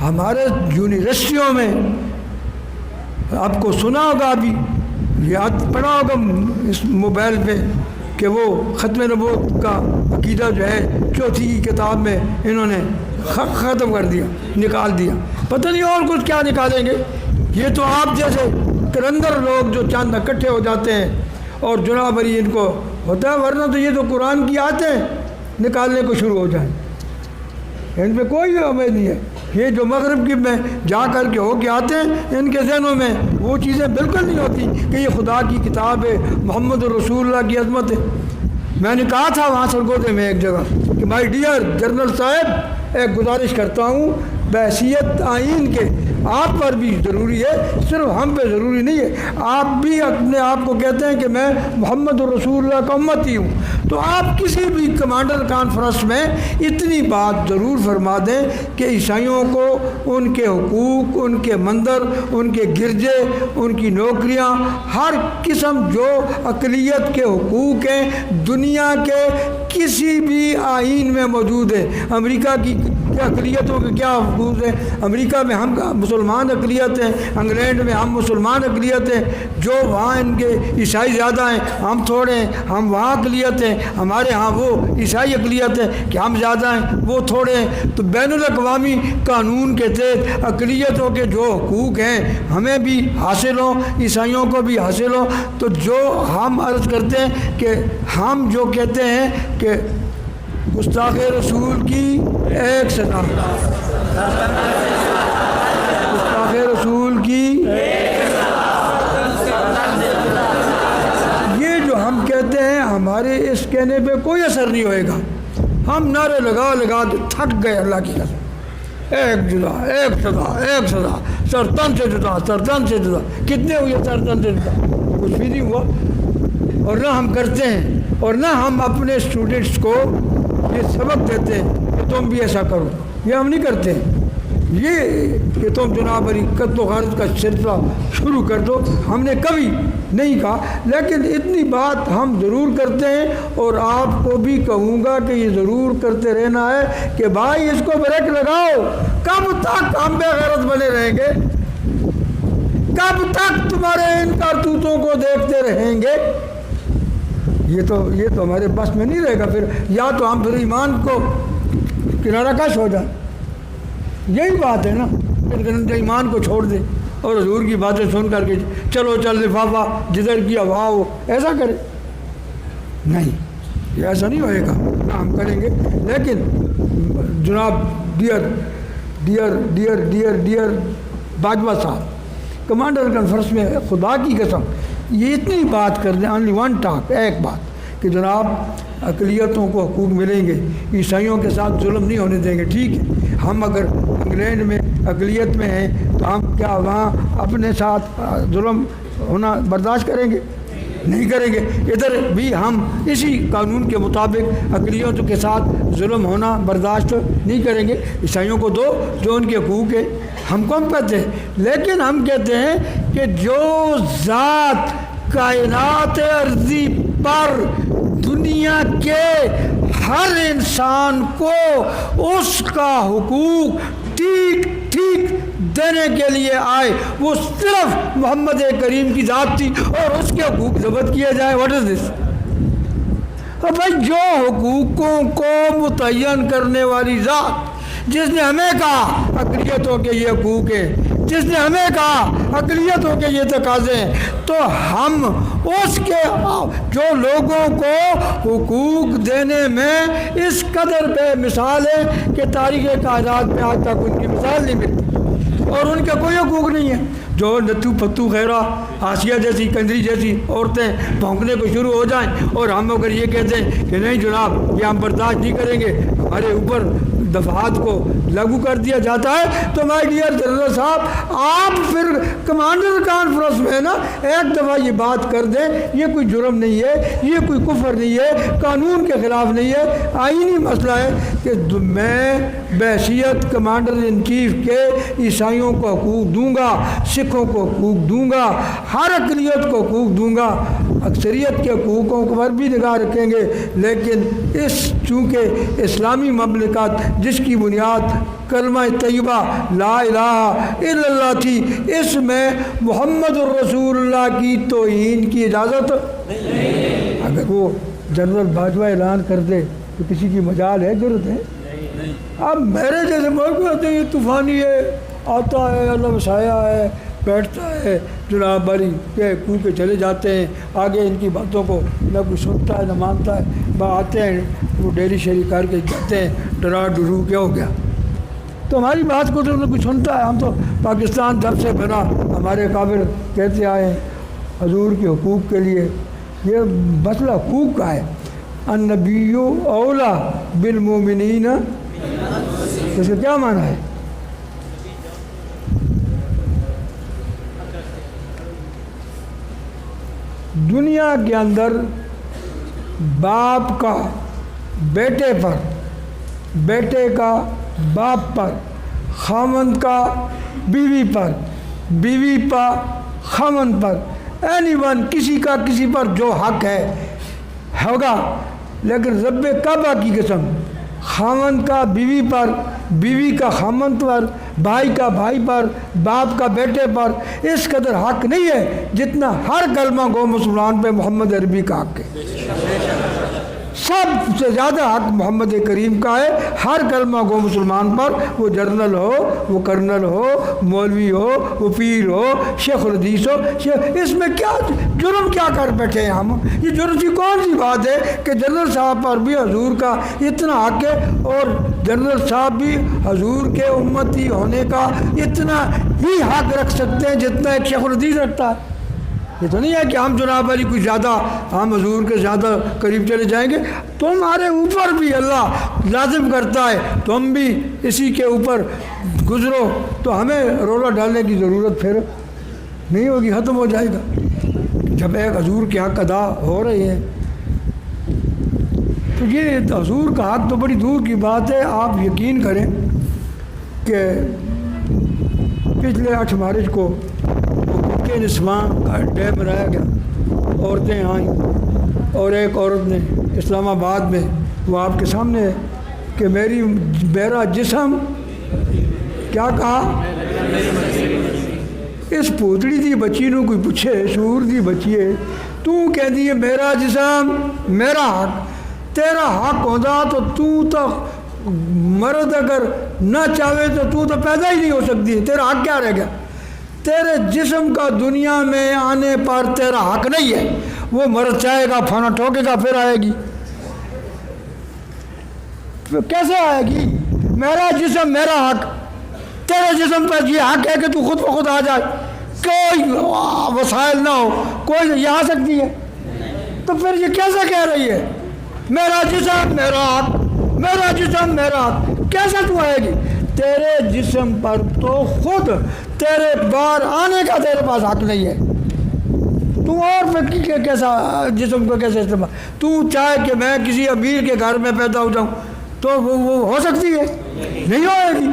[SPEAKER 1] ہمارے یونیورسٹیوں میں آپ کو سنا ہوگا، ابھی یاد پڑا ہوگا اس موبائل پہ کہ وہ ختم نبوت کا عقیدہ جو ہے 4تھی کتاب میں انہوں نے ختم کر دیا، نکال دیا، پتہ نہیں اور کچھ کیا نکالیں گے۔ یہ تو آپ جیسے کرندر لوگ جو چاند اکٹھے ہو جاتے ہیں اور جناب علی ان کو ہوتا ہے، ورنہ تو یہ تو قرآن کی آیتیں نکالنے کو شروع ہو جائیں، ان پہ کوئی امید نہیں ہے۔ یہ جو مغرب کی میں جا کر کے ہو کے آتے ہیں ان کے ذہنوں میں وہ چیزیں بالکل نہیں ہوتی کہ یہ خدا کی کتاب ہے، محمد الرسول اللہ کی عظمت ہے۔ میں نے کہا تھا وہاں سرگودے میں ایک جگہ کہ مائی ڈیئر جنرل صاحب، ایک گزارش کرتا ہوں بحیثیت آئین کے آپ پر بھی ضروری ہے، صرف ہم پہ ضروری نہیں ہے۔ آپ بھی اپنے آپ کو کہتے ہیں کہ میں محمد رسول اللہ کا امتی ہوں، تو آپ کسی بھی کمانڈر کانفرنس میں اتنی بات ضرور فرما دیں کہ عیسائیوں کو ان کے حقوق، ان کے مندر، ان کے گرجے، ان کی نوکریاں، ہر قسم جو اقلیت کے حقوق ہیں دنیا کے کسی بھی آئین میں موجود ہے۔ امریکہ کی اقلیتوں کے کیا حقوق ہیں؟ امریکہ میں ہم مسلمان اقلیت ہیں، انگلینڈ میں ہم مسلمان اقلیت ہیں، جو وہاں ان کے عیسائی زیادہ ہیں ہم تھوڑے ہیں، ہم وہاں اقلیت ہیں، ہمارے ہاں وہ عیسائی اقلیت ہے کہ ہم زیادہ ہیں وہ تھوڑے ہیں۔ تو بین الاقوامی قانون کے تحت اقلیتوں کے جو حقوق ہیں ہمیں بھی حاصل ہوں، عیسائیوں کو بھی حاصل ہوں۔ تو جو ہم عرض کرتے ہیں کہ ہم جو کہتے ہیں کہ گستاخ رسول کی ایک سزا، گستاخ رسول کی یہ جو ہم کہتے ہیں ہمارے اس کہنے پہ کوئی اثر نہیں ہوئے گا۔ ہم نعرے لگا لگا کے تھک گئے اللہ کی قسم، ایک جدا، ایک سزا، ایک سزا، سرطن سے جدا، سرطن سے جدا، کتنے ہوئے سرطن سے جدا؟ کچھ بھی نہیں ہوا۔ اور نہ ہم کرتے ہیں، اور نہ ہم اپنے اسٹوڈنٹس کو یہ سبق دیتے ہیں کہ تم بھی ایسا کرو، یہ ہم نہیں کرتے۔ یہ کہ تم جناب علی قتل و غارت کا سلسلہ شروع کر دو، ہم نے کبھی نہیں کہا، لیکن اتنی بات ہم ضرور کرتے ہیں اور آپ کو بھی کہوں گا کہ یہ ضرور کرتے رہنا ہے کہ بھائی اس کو بریک لگاؤ۔ کب تک ہم بے غیرت بنے رہیں گے؟ کب تک تمہارے ان کارتوتوں کو دیکھتے رہیں گے؟ یہ تو ہمارے بس میں نہیں رہے گا۔ پھر یا تو ہم پھر ایمان کو کنارہ کش ہو جائیں، یہی بات ہے نا، پھر ایمان کو چھوڑ دیں اور حضور کی باتیں سن کر کے چلو چل لفافہ جدھر کی ہوا ہو ایسا کرے۔ نہیں، یہ ایسا نہیں ہوئے گا، ہم کریں گے۔ لیکن جناب ڈیئر باجوہ صاحب کمانڈر کانفرنس میں خدا کی قسم یہ اتنی بات کر دیں، اونلی ون ٹاک، ایک بات کہ جناب اقلیتوں کو حقوق ملیں گے، عیسائیوں کے ساتھ ظلم نہیں ہونے دیں گے۔ ٹھیک ہے، ہم اگر انگلینڈ میں اقلیت میں ہیں تو ہم کیا وہاں اپنے ساتھ ظلم ہونا برداشت کریں گے؟ نہیں کریں گے۔ ادھر بھی ہم اسی قانون کے مطابق اقلیتوں کے ساتھ ظلم ہونا برداشت نہیں کریں گے۔ عیسائیوں کو دو جو ان کے حقوق ہیں، ہم کم کہتے ہیں، لیکن ہم کہتے ہیں کہ جو ذات کائنات ارضی پر دنیا کے ہر انسان کو اس کا حقوق ٹھیک دینے کے لیے آئے، وہ صرف محمد کریم کی ذات تھی اور اس کے حقوق ضبط کیے جائے۔ واٹ از دس؟ بھائی جو حقوقوں کو متعین کرنے والی ذات، جس نے ہمیں کہا اقلیتوں کے یہ حقوق ہیں، جس نے ہمیں کہا اقلیتوں کے یہ تقاضے ہیں، تو ہم اس کے جو لوگوں کو حقوق دینے میں اس قدر بے مثال ہے کہ تاریخ کائنات میں آج تک ان کی مثال نہیں ملتی، اور ان کے کوئی حقوق نہیں ہے۔ جو نتو پتو خیرہ آسیہ جیسی کنجری جیسی عورتیں بھونکنے کو شروع ہو جائیں اور ہم اگر یہ کہتے ہیں کہ نہیں جناب یہ ہم برداشت نہیں کریں گے، ہمارے اوپر دفعات کو لاگو کر دیا جاتا ہے، تو مائی ڈیئر جنرل صاحب آپ پھر کمانڈر کانفرنس میں نا ایک دفعہ یہ بات کر دیں، یہ کوئی جرم نہیں ہے، یہ کوئی کفر نہیں ہے، قانون کے خلاف نہیں ہے، آئینی مسئلہ ہے کہ میں بحیثیت کمانڈر ان چیف کے عیسائیوں کو حقوق دوں گا، سکھوں کو حقوق دوں گا، ہر اقلیت کو حقوق دوں گا، اکثریت کے حقوقوں پر بھی نگاہ رکھیں گے، لیکن چونکہ اسلامی مملکت جس کی بنیاد کلمہ طیبہ لا الہ الا اللہ تھی، اس میں محمد الرسول اللہ کی توہین کی اجازت نہیں۔ اگر وہ جنرل باجوہ اعلان کر دے تو کسی کی مجال ہے، ضرورت ہے؟ اب میرے جیسے ملک ہوتے ہیں یہ طوفانی ہے، آتا ہے اللہ وسایا ہے، بیٹھتا ہے جناب باری کہ کوہ کے چلے جاتے ہیں، آگے ان کی باتوں کو نہ کوئی سنتا ہے نہ مانتا ہے، آتے ہیں وہ ڈیری شیری کر کے جاتے ہیں، ڈرا ڈرو کیا ہو گیا؟ تو ہماری بات کو تو کوئی سنتا ہے؟ ہم تو پاکستان جب سے بنا ہمارے قابل کہتے آئے ہیں حضور کے حقوق کے لیے، یہ مسئلہ حقوق کا ہے۔ النبی اولا بالمومنین، اس کا کیا معنی ہے؟ دنیا کے اندر باپ کا بیٹے پر، بیٹے کا باپ پر، خاوند کا بیوی پر، بیوی پر خاوند پر، اینی ون کسی کا کسی پر جو حق ہے ہوگا، لیکن رب کعبہ کی قسم خاوند کا بیوی پر، بیوی کا خاوند پر، بھائی کا بھائی پر، باپ کا بیٹے پر اس قدر حق نہیں ہے جتنا ہر کلمہ گو مسلمان پہ محمد عربی کا حق ہے۔ سب سے زیادہ حق محمد کریم کا ہے ہر کلمہ گو مسلمان پر، وہ جنرل ہو، وہ کرنل ہو، مولوی ہو، وہ پیر ہو، شیخ الحدیث ہو۔ اس میں کیا جرم کیا کر بیٹھے ہیں ہم؟ یہ جرم کی کون سی بات ہے کہ جنرل صاحب پر بھی حضور کا اتنا حق ہے، اور جنرل صاحب بھی حضور کے امتی ہونے کا اتنا ہی حق رکھ سکتے ہیں جتنا ایک شیخ الحدیث رکھتا ہے۔ یہ تو نہیں ہے کہ ہم جناب علی کچھ زیادہ، ہم حضور کے زیادہ قریب چلے جائیں گے۔ تمہارے اوپر بھی اللہ لازم کرتا ہے تم بھی اسی کے اوپر گزرو، تو ہمیں رولا ڈالنے کی ضرورت پھر نہیں ہوگی، ختم ہو جائے گا۔ جب ایک حضور کے حق ادا ہو رہے ہیں تو یہ حضور کا حق تو بڑی دور کی بات ہے۔ آپ یقین کریں کہ پچھلے 8 مارچ کو کہ نسواں کا ڈے منایا گیا، عورتیں آئیں اور ایک عورت نے اسلام آباد میں، وہ آپ کے سامنے ہے، کہ میرا جسم کیا کہا؟ اس پوتڑی دی بچی نو کوئی پوچھے، شعور دی بچی ہے، تو کہندی ہے میرا جسم میرا حق۔ تیرا حق ہوتا تو مرد اگر نہ چاہے تو پیدا ہی نہیں ہو سکتی، تیرا حق کیا رہ گیا؟ تیرے جسم کا دنیا میں آنے پر تیرا حق نہیں ہے۔ وہ مرد چاہے گا پھانا ٹھوکے گا پھر آئے گی، کیسے آئے گی؟ میرا جسم میرا حق، تیرے جسم پر یہ حق ہے کہ تو خود بخود آ جائے، کوئی وسائل نہ ہو، کوئی یہ آ سکتی ہے؟ تو پھر یہ کیسے کہہ رہی ہے میرا جسم میرا حق، میرا جسم میرا حق؟ کیسے تو آئے گی؟ تیرے جسم پر تو خود تیرے بار آنے کا تیرے پاس حق نہیں ہے، تو اور پھر کیسا جسم کو کیسے استعمال؟ تو چاہے کہ میں کسی امیر کے گھر میں پیدا ہو جاؤں تو وہ ہو سکتی ہے؟ نہیں ہوئے گی۔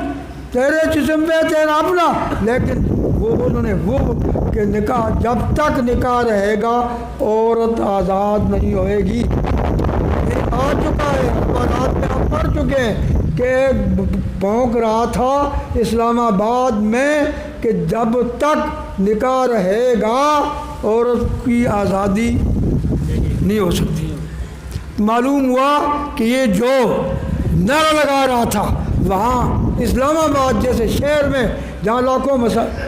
[SPEAKER 1] تیرے جسم پہ تیرا اپنا، لیکن انہوں نے وہ کہ نکاح جب تک نکاح رہے گا عورت آزاد نہیں ہوئے گی۔ یہ آ چکا ہے، اخبارات میں آپ پڑھ چکے ہیں کہ بھونک رہا تھا اسلام آباد میں کہ جب تک نکاح رہے گا عورت کی آزادی نہیں ہو سکتی۔ معلوم ہوا کہ یہ جو نعرہ لگا رہا تھا وہاں اسلام آباد جیسے شہر میں جہاں لاکھوں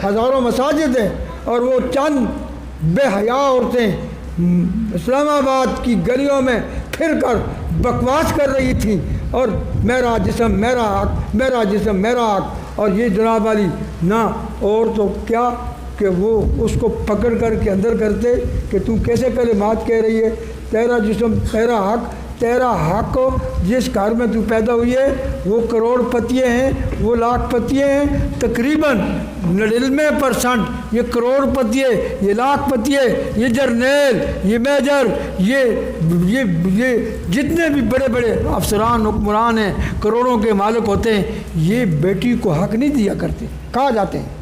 [SPEAKER 1] ہزاروں مساجد ہیں اور وہ چند بے حیا عورتیں اسلام آباد کی گلیوں میں پھر کر بکواس کر رہی تھیں اور میرا جسم میرا حق، میرا جسم میرا حق، اور یہ جناب علی نہ اور تو کیا کہ وہ اس کو پکڑ کر کے اندر کرتے کہ تو کیسے کلمات کہہ رہی ہے، تیرا جسم تیرا حق، تیرا حق جس گھر میں تو پیدا ہوئی ہے وہ کروڑ پتیے ہیں، وہ لاکھ پتیے ہیں، تقریباً 99% یہ کروڑ پتیے، یہ لاکھ پتیے، یہ جرنیل، یہ میجر، یہ جتنے بھی بڑے بڑے افسران حکمران ہیں، کروڑوں کے مالک ہوتے ہیں، یہ بیٹی کو حق نہیں دیا کرتے۔ کہا جاتے ہیں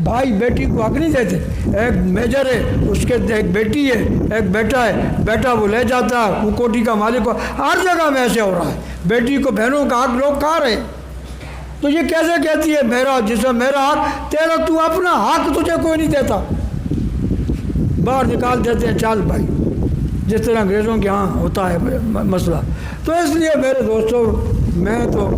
[SPEAKER 1] بھائی بیٹی کو حق نہیں دیتے۔ ایک میجر ہے، اس کے ایک بیٹی ہے، ایک بیٹا ہے، بیٹا وہ لے جاتا ہے، وہ کوٹی کا مالک ہو، ہر جگہ میں ایسے ہو رہا ہے، بیٹی کو بہنوں کا حق لوگ کہا رہے ہیں۔ تو یہ کیسے کہتی ہے میرا جسم میرا حق؟ تیرا تو اپنا حق تجھے کوئی نہیں دیتا، باہر نکال دیتے ہیں، چال بھائی، جس طرح انگریزوں کے ہاں ہوتا ہے مسئلہ۔ تو اس لیے میرے دوستوں میں تو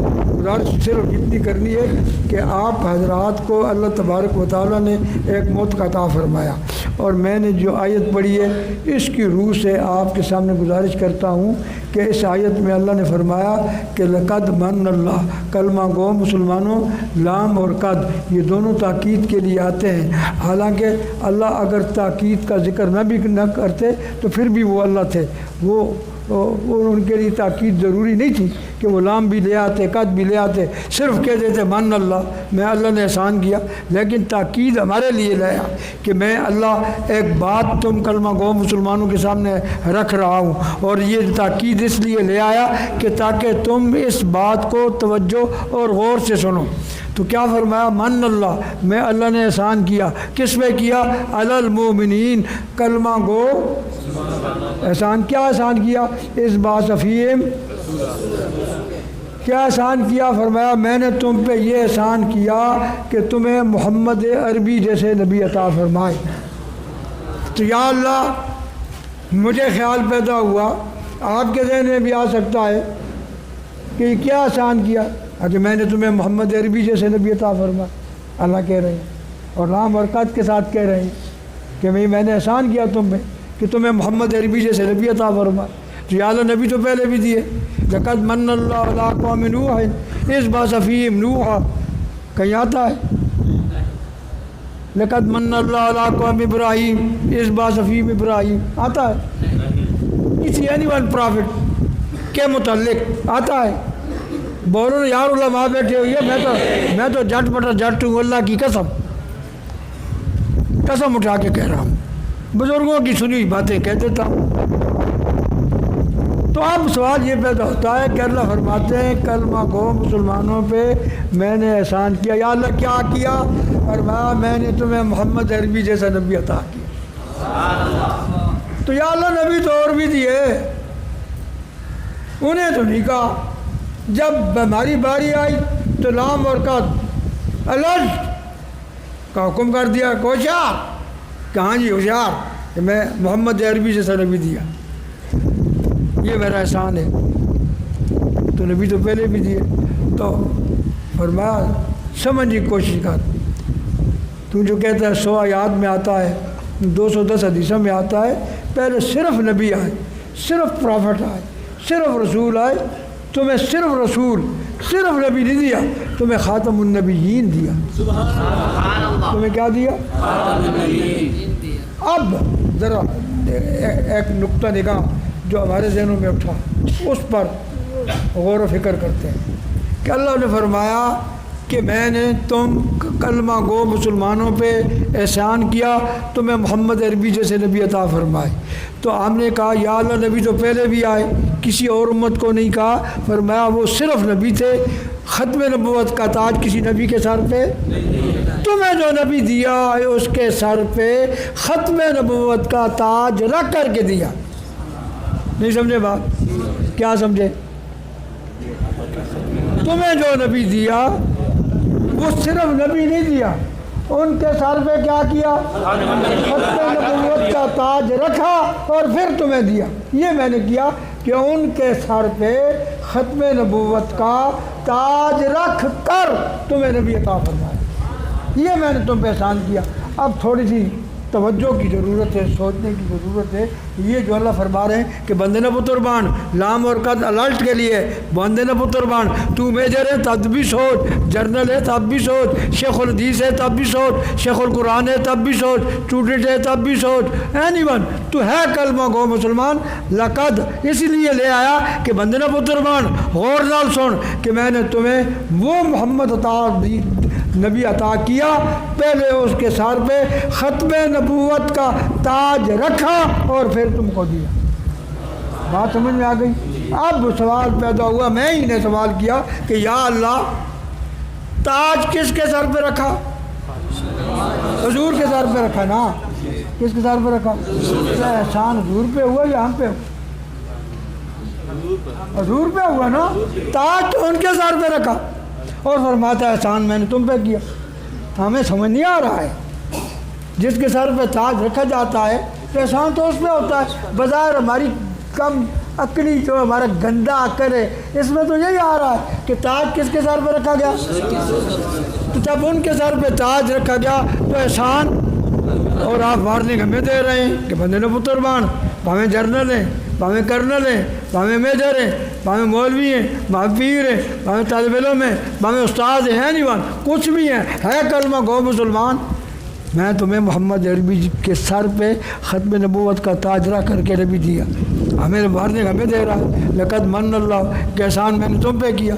[SPEAKER 1] صرف اتنی کرنی ہے کہ آپ حضرات کو اللہ تبارک و تعالیٰ نے ایک موت کا عطا فرمایا، اور میں نے جو آیت پڑھی ہے اس کی روح سے آپ کے سامنے گزارش کرتا ہوں کہ اس آیت میں اللہ نے فرمایا کہ لقد من اللہ، کلمہ گو مسلمانوں لام اور قد یہ دونوں تاکید کے لیے آتے ہیں، حالانکہ اللہ اگر تاکید کا ذکر نہ کرتے تو پھر بھی وہ اللہ تھے، وہ ان کے لیے تاکید ضروری نہیں تھی کہ وہ لام بھی لے آتے، قد بھی لے آتے، صرف کہہ دیتے من اللہ، میں اللہ نے احسان کیا، لیکن تاکید ہمارے لیے لایا کہ میں اللہ ایک بات تم کلمہ گو مسلمانوں کے سامنے رکھ رہا ہوں، اور یہ تاکید اس لیے لے آیا کہ تاکہ تم اس بات کو توجہ اور غور سے سنو۔ تو کیا فرمایا؟ من اللہ، میں اللہ نے احسان کیا، کس پہ کیا؟ علی المومنین، کلمہ گو احسان۔ کیا احسان کیا؟ اس بعث فیہم، کیا احسان کیا؟ فرمایا میں نے تم پہ یہ احسان کیا کہ تمہیں محمد عربی جیسے نبی عطا فرمائے۔ تو یا اللہ مجھے خیال پیدا ہوا، آپ کے ذہن میں بھی آ سکتا ہے کہ یہ کیا احسان کیا کہ میں نے تمہیں محمد عربی جیسے نبی عطا فرمائے۔ اللہ کہہ رہے ہیں اور لام اور قد کے ساتھ کہہ رہے ہیں کہ میں نے احسان کیا تم پہ کہ تمہیں محمد عربی جیسے نبی عطا فرمائے۔ تو یا اللہ نبی تو پہلے بھی دیے، لقد من اللہ علی قوم نوح اذ بعث فیہم نوحا، کہیں آتا ہے؟ لقد من اللہ علی قوم ابراہیم اذ بعث فیہم ابراہیم، آتا ہے؟ کسی اینی ون پرافٹ کے متعلق آتا ہے؟ بولو نا یار، علماء بیٹھے ہوئی ہے، میں تو جٹ پٹا جٹ ہوں، اللہ کی قسم اٹھا کے کہہ رہا ہوں، بزرگوں کی سنی باتیں کہہ دیتا ہوں۔ تو اب سوال یہ پیدا ہوتا ہے کہ اللہ فرماتے ہیں کلمہ گو مسلمانوں پہ میں نے احسان کیا۔ یا اللہ کیا کیا؟ فرمایا میں نے تمہیں محمد عربی جیسا نبی عطا کیا۔ تو یا اللہ نبی تو اور بھی دیے، انہیں تو نہیں کہا۔ جب ہماری باری آئی تو لام اور قد الج کا حکم کر دیا، ہوشیار، کہاں جی ہوشیار کہ میں محمد عربی جیسا نبی دیا، یہ میرا احسان ہے۔ تو نبی تو پہلے بھی دیے۔ تو فرمایا سمجھ کی کوشش کر، تو جو کہتا ہے 100 آیات میں آتا ہے، 210 حدیثوں میں آتا ہے، پہلے صرف نبی آئے، صرف پرافٹ آئے، صرف رسول آئے، تمہیں صرف رسول، صرف نبی نہیں دیا، تمہیں خاتم النبیین دیا۔ تمہیں کیا دیا؟ اب ذرا ایک نقطہ نگاہ جو ہمارے ذہنوں میں اٹھا اس پر غور و فکر کرتے ہیں کہ اللہ نے فرمایا کہ میں نے تم کلمہ گو مسلمانوں پہ احسان کیا، تمہیں محمد عربی جیسے نبی عطا فرمائے۔ تو ہم نے کہا یا اللہ نبی تو پہلے بھی آئے، کسی اور امت کو نہیں کہا، فرمایا وہ صرف نبی تھے، ختم نبوت کا تاج کسی نبی کے سر پہ، تمہیں جو نبی دیا اس کے سر پہ ختم نبوت کا تاج رکھ کر کے دیا۔ نہیں سمجھے بات؟ کیا سمجھے؟ تمہیں جو نبی دیا وہ صرف نبی نہیں دیا، ان کے سر پہ کیا کیا؟ ختم نبوت کا تاج رکھا اور پھر تمہیں دیا۔ یہ میں نے کیا کہ ان کے سر پہ ختم نبوت کا تاج رکھ کر تمہیں نبی عطا فرمایا، یہ میں نے تم پہ احسان کیا۔ اب تھوڑی سی توجہ کی ضرورت ہے، سوچنے کی ضرورت ہے۔ یہ جو اللہ فرما رہے ہیں کہ بندے نہ پتربان، لام اور قد الرٹ کے لیے، بندے نہ پتربان، تو میجر ہے تب بھی سوچ، جرنل ہے تب بھی سوچ، شیخ الحدیث ہے تب بھی سوچ، شیخ القرآن ہے تب بھی سوچ، اسٹوڈنٹ ہے تب بھی سوچ، اینی ون تو ہے کلمہ گو مسلمان۔ لقد اس لیے لے آیا کہ بندے نہ پتربان غور نال سن کہ میں نے تمہیں وہ محمد نبی عطا کیا، پہلے اس کے سر پہ ختم نبوت کا تاج رکھا اور پھر تم کو دیا۔ بات سمجھ میں آ گئی؟ اب سوال پیدا ہوا، میں ہی نے سوال کیا کہ یا اللہ تاج کس کے سر پہ رکھا؟ حضور کے سر پہ رکھا نا۔ کس کے سر پہ رکھا؟ احسان حضور پہ ہوا یا ہم پہ ہوا؟ حضور پہ ہوا نا، تاج تو ان کے سر پہ رکھا اور فرماتا ہے احسان میں نے تم پہ کیا۔ ہمیں سمجھ نہیں آ رہا ہے، جس کے سر پہ تاج رکھا جاتا ہے تو احسان تو اس پہ ہوتا ہے۔ بظاہر ہماری کم عقلی جو ہمارا گندا عقل ہے اس میں تو یہی آ رہا ہے کہ تاج کس کے سر پہ رکھا گیا؟ تو جب ان کے سر پہ تاج رکھا گیا تو احسان، اور آپ مارنے کے ہمیں دے رہے ہیں کہ بندے نے پتربان، بھاویں جرنل ہیں، بھاویں کرنل ہیں، بھاویں میجر ہیں، بھاویں مولوی ہیں، بھاویں پیر ہیں، بھاویں طالب علم ہیں، بھاویں استاد ہیں، نہیں ون کچھ بھی ہیں، ہے کلمہ گو مسلمان، میں تمہیں محمد عربی کے سر پہ ختم نبوت کا تاج رکھ کر کے نبی دیا۔ ہمیں مارنے کا ہمیں دے رہا ہے. لقد من اللہ کہ احسان میں نے تم پہ کیا,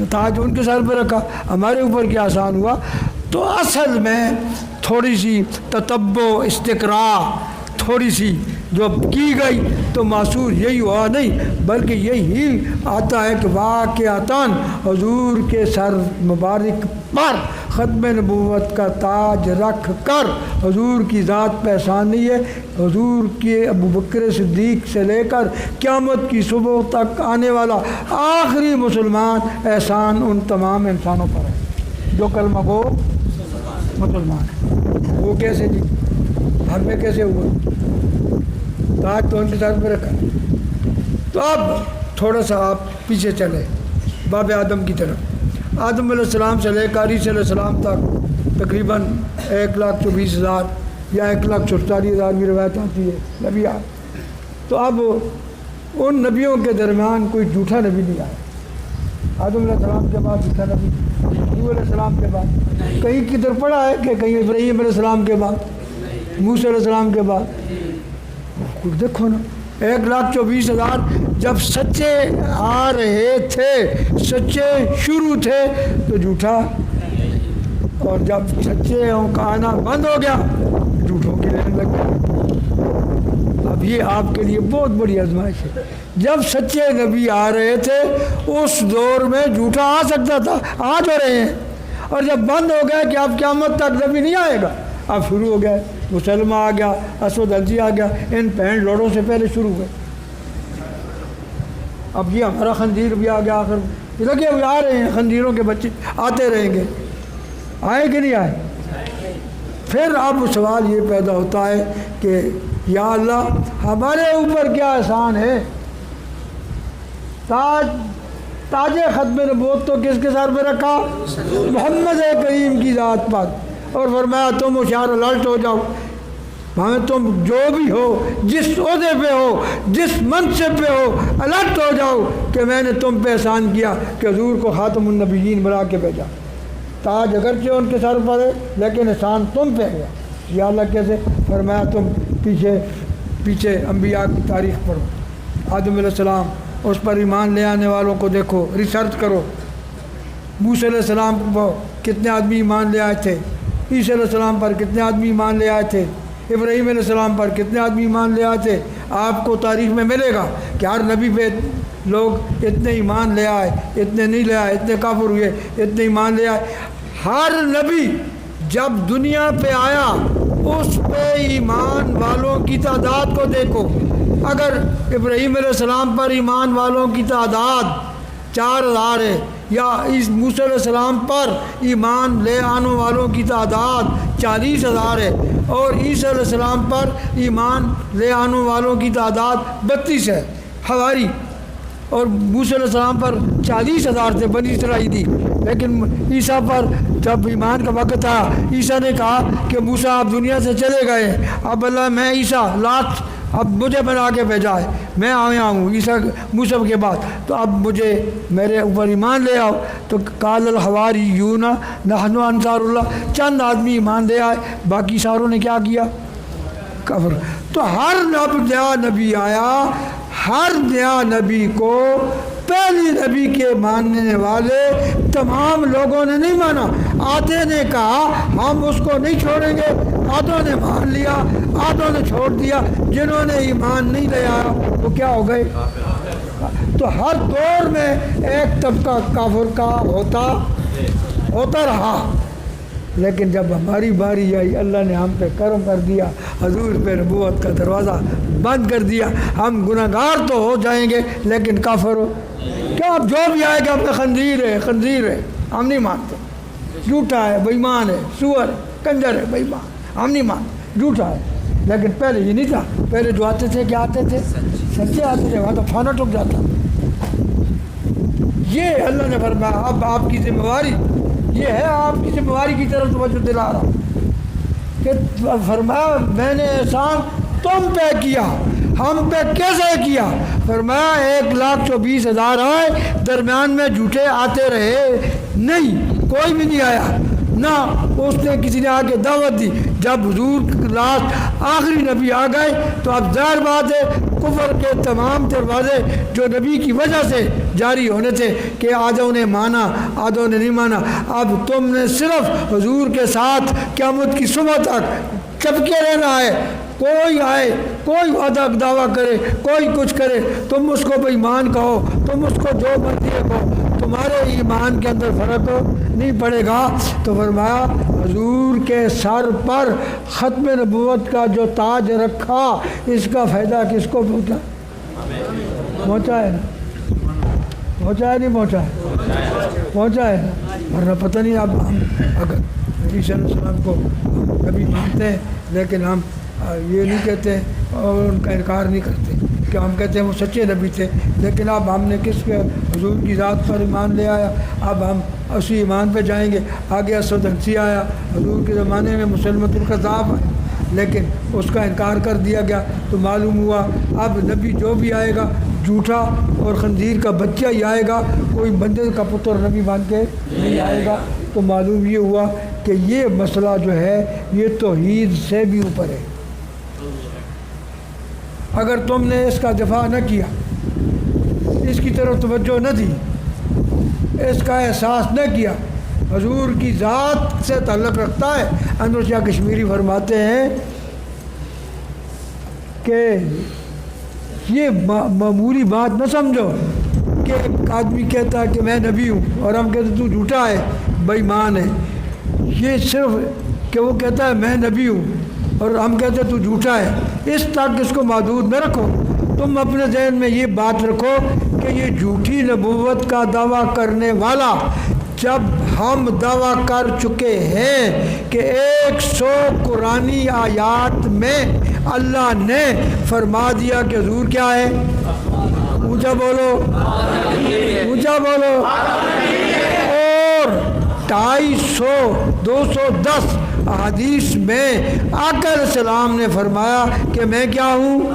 [SPEAKER 1] تاج ان کے سر پہ رکھا, ہمارے اوپر کیا احسان ہوا. تو اصل میں تھوڑی سی تتبع استقراء تھوڑی سی جو کی گئی تو معصور یہی ہوا نہیں, بلکہ یہی آتا ہے کہ واقعتاً حضور کے سر مبارک پر ختم نبوت کا تاج رکھ کر حضور کی ذات پہ احسان نہیں ہے. حضور کے ابو بکر صدیق سے لے کر قیامت کی صبح تک آنے والا آخری مسلمان احسان ان تمام انسانوں پر ہے جو کلمہ گو مسلمان ہے. وہ کیسے جی, ہم میں کیسے ہوا؟ تاج تو ان کے ساتھ میں رکھا. تو اب تھوڑا سا آپ پیچھے چلے باب آدم کی طرف. آدم علیہ السلام سے لے کر عیسیٰ علیہ السلام تک تقریباً 1,24,000 یا 1,47,000 کی روایت آتی ہے نبی آئے. تو اب ان نبیوں کے درمیان کوئی جھوٹا نبی نہیں آیا. آدم علیہ السلام کے بعد جھوٹا نبی, نوح علیہ السلام کے بعد کہیں کدھر پڑا ہے کہ کہیں ابراہیم علیہ السلام کے بعد, موسیٰ علیہ السلام کے بعد. دیکھو نا 1,24,000 جب سچے آ رہے تھے, سچے شروع تھے تو جھوٹا, اور جب سچے کا آنا بند ہو گیا جھوٹوں کی رہنے لگ گیا. اب یہ آپ کے لیے بہت بڑی آزمائش ہے. جب سچے نبی آ رہے تھے اس دور میں جھوٹا آ سکتا تھا, آ جو رہے ہیں, اور جب بند ہو گیا کہ اب قیامت تک نبی نہیں آئے گا, اب شروع ہو گئے. مسلمہ آ گیا, اسود عنسی آ گیا, ان پینٹ لوڑوں سے پہلے شروع ہوئے. اب یہ ہمارا خنزیر بھی آ گیا, آخر لگے ہوئے آ رہے ہیں خنزیروں کے بچے, آتے رہیں گے, آئے کہ نہیں آئے. پھر اب سوال یہ پیدا ہوتا ہے کہ یا اللہ ہمارے اوپر کیا احسان ہے. تاج ختم نبوت تو کس کے سر پہ رکھا؟ محمد کریم کی ذات پر, اور فرمایا تم ہوشیار الرٹ ہو جاؤ, ہمیں تم جو بھی ہو, جس عہدے پہ ہو, جس منصب پہ ہو, الرٹ ہو جاؤ کہ میں نے تم پہ احسان کیا کہ حضور کو خاتم النبیین بنا کے بھیجا. تاج اگرچہ ان کے سر پر ہے لیکن احسان تم پہ گیا. یا اللہ کیسے؟ فرمایا تم پیچھے انبیاء کی تاریخ پڑھو. آدم علیہ السلام, اس پر ایمان لے آنے والوں کو دیکھو, ریسرچ کرو. موسیٰ علیہ السلام کو کتنے آدمی ایمان لے آئے تھے, عیسیٰ علیہ السلام پر کتنے آدمی ایمان لے آئے تھے, ابراہیم علیہ السلام پر کتنے آدمی ایمان لے آئے تھے. آپ کو تاریخ میں ملے گا کہ ہر نبی پہ لوگ اتنے ایمان لے آئے, اتنے نہیں لے آئے, اتنے کافر ہوئے, اتنے ایمان لے آئے. ہر نبی جب دنیا پہ آیا اس پہ ایمان والوں کی تعداد کو دیکھو. اگر ابراہیم علیہ السلام پر ایمان والوں کی تعداد 4,000 ہے, یا اس موسیٰ علیہ السلام پر ایمان لے آنے والوں کی تعداد 40,000 ہے, اور عیسیٰ علیہ السلام پر ایمان لے آنے والوں کی تعداد 32 ہے حواری, اور موسیٰ علیہ السلام پر 40,000 تھے بنی اسرائیلی. لیکن عیسیٰ پر جب ایمان کا وقت آیا, عیسیٰ نے کہا کہ موسیٰ آپ دنیا سے چلے گئے, اب اللہ میں عیسیٰ لاسٹ, اب مجھے بنا کے بھیجا ہے, میں آیا ہوں عیسیٰ موسیٰ کے بعد, تو اب مجھے میرے اوپر ایمان لے آؤ. تو قال الحواریون نحن انصار اللہ, چند آدمی ایمان لے آئے, باقی ساروں نے کیا کیا؟ کفر. تو ہر نیا نبی آیا, ہر نیا نبی کو پہلی نبی کے ماننے والے تمام لوگوں نے نہیں مانا. آدھے نے کہا ہم اس کو نہیں چھوڑیں گے, آدھوں نے مان لیا, آدھوں نے چھوڑ دیا. جنہوں نے ایمان نہیں لے آیا وہ کیا ہو گئے؟ تو ہر دور میں ایک طبقہ کافر کا ہوتا رہا. لیکن جب ہماری باری آئی, اللہ نے ہم پہ کرم کر دیا, حضور پہ نبوت کا دروازہ بند کر دیا. ہم گناہگار تو ہو جائیں گے لیکن کافر ہو کیا؟ اب جو بھی آئے گا اپنا خنزیر ہے, ہم نہیں مانتے. جھوٹا ہے, بے ایمان ہے, سور ہے, کنجر ہے, بے ایمان, ہم نہیں مانتے, جھوٹا ہے. لیکن پہلے یہ نہیں تھا. پہلے جو آتے تھے کیا آتے تھے؟ سچے آتے تھے, وہاں تو فانا ٹک جاتا. یہ اللہ نے فرمایا اب آپ کی ذمہ داری یہ ہے, آپ کی ذمہ داری کی طرف توجہ دلا رہا ہوں کہ فرمایا میں نے احسان تم پہ کیا. ہم پہ کیسے کیا؟ فرمایا 1,24,000 آئے, درمیان میں جھوٹے آتے رہے نہیں, کوئی بھی نہیں آیا, نہ اس نے کسی نے آگے دعوت دی. جب حضور لاسٹ آخری نبی آ گئے تو اب ظاہر بات ہے کفر کے تمام دروازے جو نبی کی وجہ سے جاری ہونے تھے کہ آدھوں نے مانا آدھوں نے نہیں مانا، اب تم نے صرف حضور کے ساتھ قیامت کی صبح تک چپکے رہنا ہے۔ کوئی آئے، کوئی وعدہ دعویٰ کرے، کوئی کچھ کرے، تم اس کو بے ایمان کہو، تم اس کو جو مرضی کہو، تمہارے ایمان کے اندر فرق نہیں پڑے گا۔ تو فرمایا حضور کے سر پر ختم نبوت کا جو تاج رکھا، اس کا فائدہ کس کو پہنچا؟ پہنچا ہے نا؟ پہنچا ہے نہیں پہنچا ہے؟ پہنچا ہے نا؟ ورنہ پتہ نہیں اب ہم اگر نبی صلی اللہ علیہ وسلم کو کبھی مانتے ہیں لیکن ہم یہ نہیں کہتے اور ان کا انکار نہیں کرتے کہ ہم کہتے ہیں وہ سچے نبی تھے، لیکن اب ہم نے کس کے حضور کی ذات پر ایمان لے آیا، اب ہم اسی ایمان پہ جائیں گے۔ آگے اسود عنسی آیا، حضور کے زمانے میں مسلمت القذاب ہے، لیکن اس کا انکار کر دیا گیا، تو معلوم ہوا اب نبی جو بھی آئے گا جھوٹا اور خنزیر کا بچہ ہی آئے گا، کوئی بندے کا پتر نبی بن کے نہیں آئے گا۔ تو معلوم یہ ہوا کہ یہ مسئلہ جو ہے یہ توحید سے بھی اوپر ہے۔ اگر تم نے اس کا دفاع نہ کیا، اس کی طرف توجہ نہ دی، اس کا احساس نہ کیا، حضور کی ذات سے تعلق رکھتا ہے۔ انور شاہ کشمیری فرماتے ہیں کہ یہ معمولی بات نہ سمجھو کہ ایک آدمی کہتا ہے کہ میں نبی ہوں اور ہم کہتے ہیں تو جھوٹا ہے، بے ایمان ہے۔ یہ صرف کہ وہ کہتا ہے میں نبی ہوں اور ہم کہتے ہیں تو جھوٹا ہے، اس تک اس کو محدود نہ رکھو۔ تم اپنے ذہن میں یہ بات رکھو کہ یہ جھوٹی نبوت کا دعویٰ کرنے والا، جب ہم دعویٰ کر چکے ہیں کہ 100 قرآنی آیات میں اللہ نے فرما دیا کہ حضور کیا ہے، اونچا بولو اونچا بولو، اور 250 210 احادیث میں آقا علیہ السلام نے فرمایا کہ میں کیا ہوں۔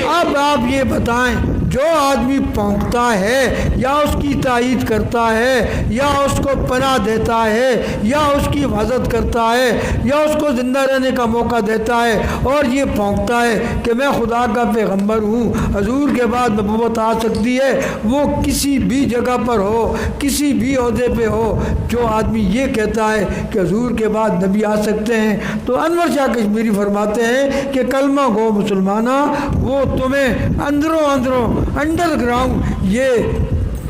[SPEAKER 1] اب آپ یہ بتائیں، جو آدمی پونکتا ہے یا اس کی تائید کرتا ہے یا اس کو پناہ دیتا ہے یا اس کی حفاظت کرتا ہے یا اس کو زندہ رہنے کا موقع دیتا ہے اور یہ پونکتا ہے کہ میں خدا کا پیغمبر ہوں، حضور کے بعد نبوت آ سکتی ہے، وہ کسی بھی جگہ پر ہو، کسی بھی عہدے پہ ہو، جو آدمی یہ کہتا ہے کہ حضور کے بعد نبی آ سکتے ہیں، تو انور شاہ کشمیری فرماتے ہیں کہ کلمہ گو مسلمانہ، وہ تمہیں اندروں انڈر گراؤنڈ یہ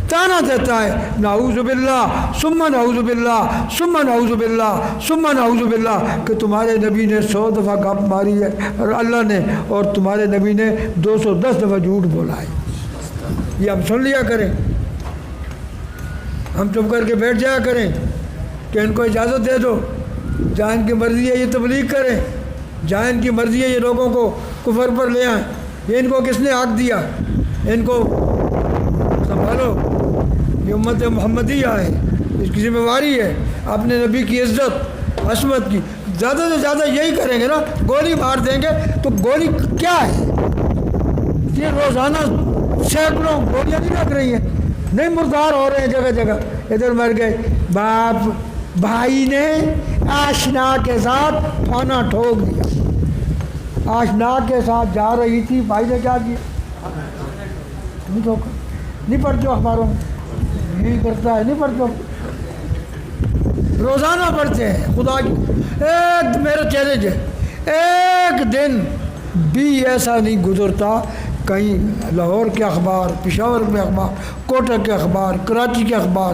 [SPEAKER 1] تانا دیتا ہے، نعوذ باللہ ثم نعوذ باللہ ثم نعوذ باللہ ثم نعوذ باللہ، کہ تمہارے نبی نے 100 دفعہ گپ ماری ہے اور اللہ نے، اور تمہارے نبی نے 210 دفعہ جھوٹ بولا ہے۔ یہ ہم سن لیا کریں، ہم چپ کر کے بیٹھ جایا کریں کہ ان کو اجازت دے دو، جہاں ان کی مرضی ہے یہ تبلیغ کریں، جہاں ان کی مرضی ہے یہ لوگوں کو کفر پر لے آئیں۔ یہ ان کو کس نے حق دیا؟ ان کو سنبھالو، یہ امت محمدیہ ہے، اس کی ذمہ داری ہے اپنے نبی کی عزت عصمت کی۔ زیادہ سے زیادہ یہی کریں گے نا، گولی مار دیں گے تو گولی کیا ہے؟ یہ روزانہ سینکڑوں گولیاں نہیں لگ رہی ہیں، نہیں مردار ہو رہے ہیں جگہ جگہ، ادھر مر گئے۔ باپ بھائی نے آشنا کے ساتھ پھانا ٹھوک دیا، آشنا کے ساتھ جا رہی تھی، بھائی نے کیا کیا؟ نہیں پڑھتے اخباروں میں یہی کرتا ہے، نہیں پڑھتے، روزانہ پڑھتے ہیں۔ خدا کی ایک میرا چیلنج ہے، ایک دن بھی ایسا نہیں گزرتا کہیں لاہور کے اخبار، پشاور کے اخبار، کوٹہ کے اخبار، کراچی کے اخبار،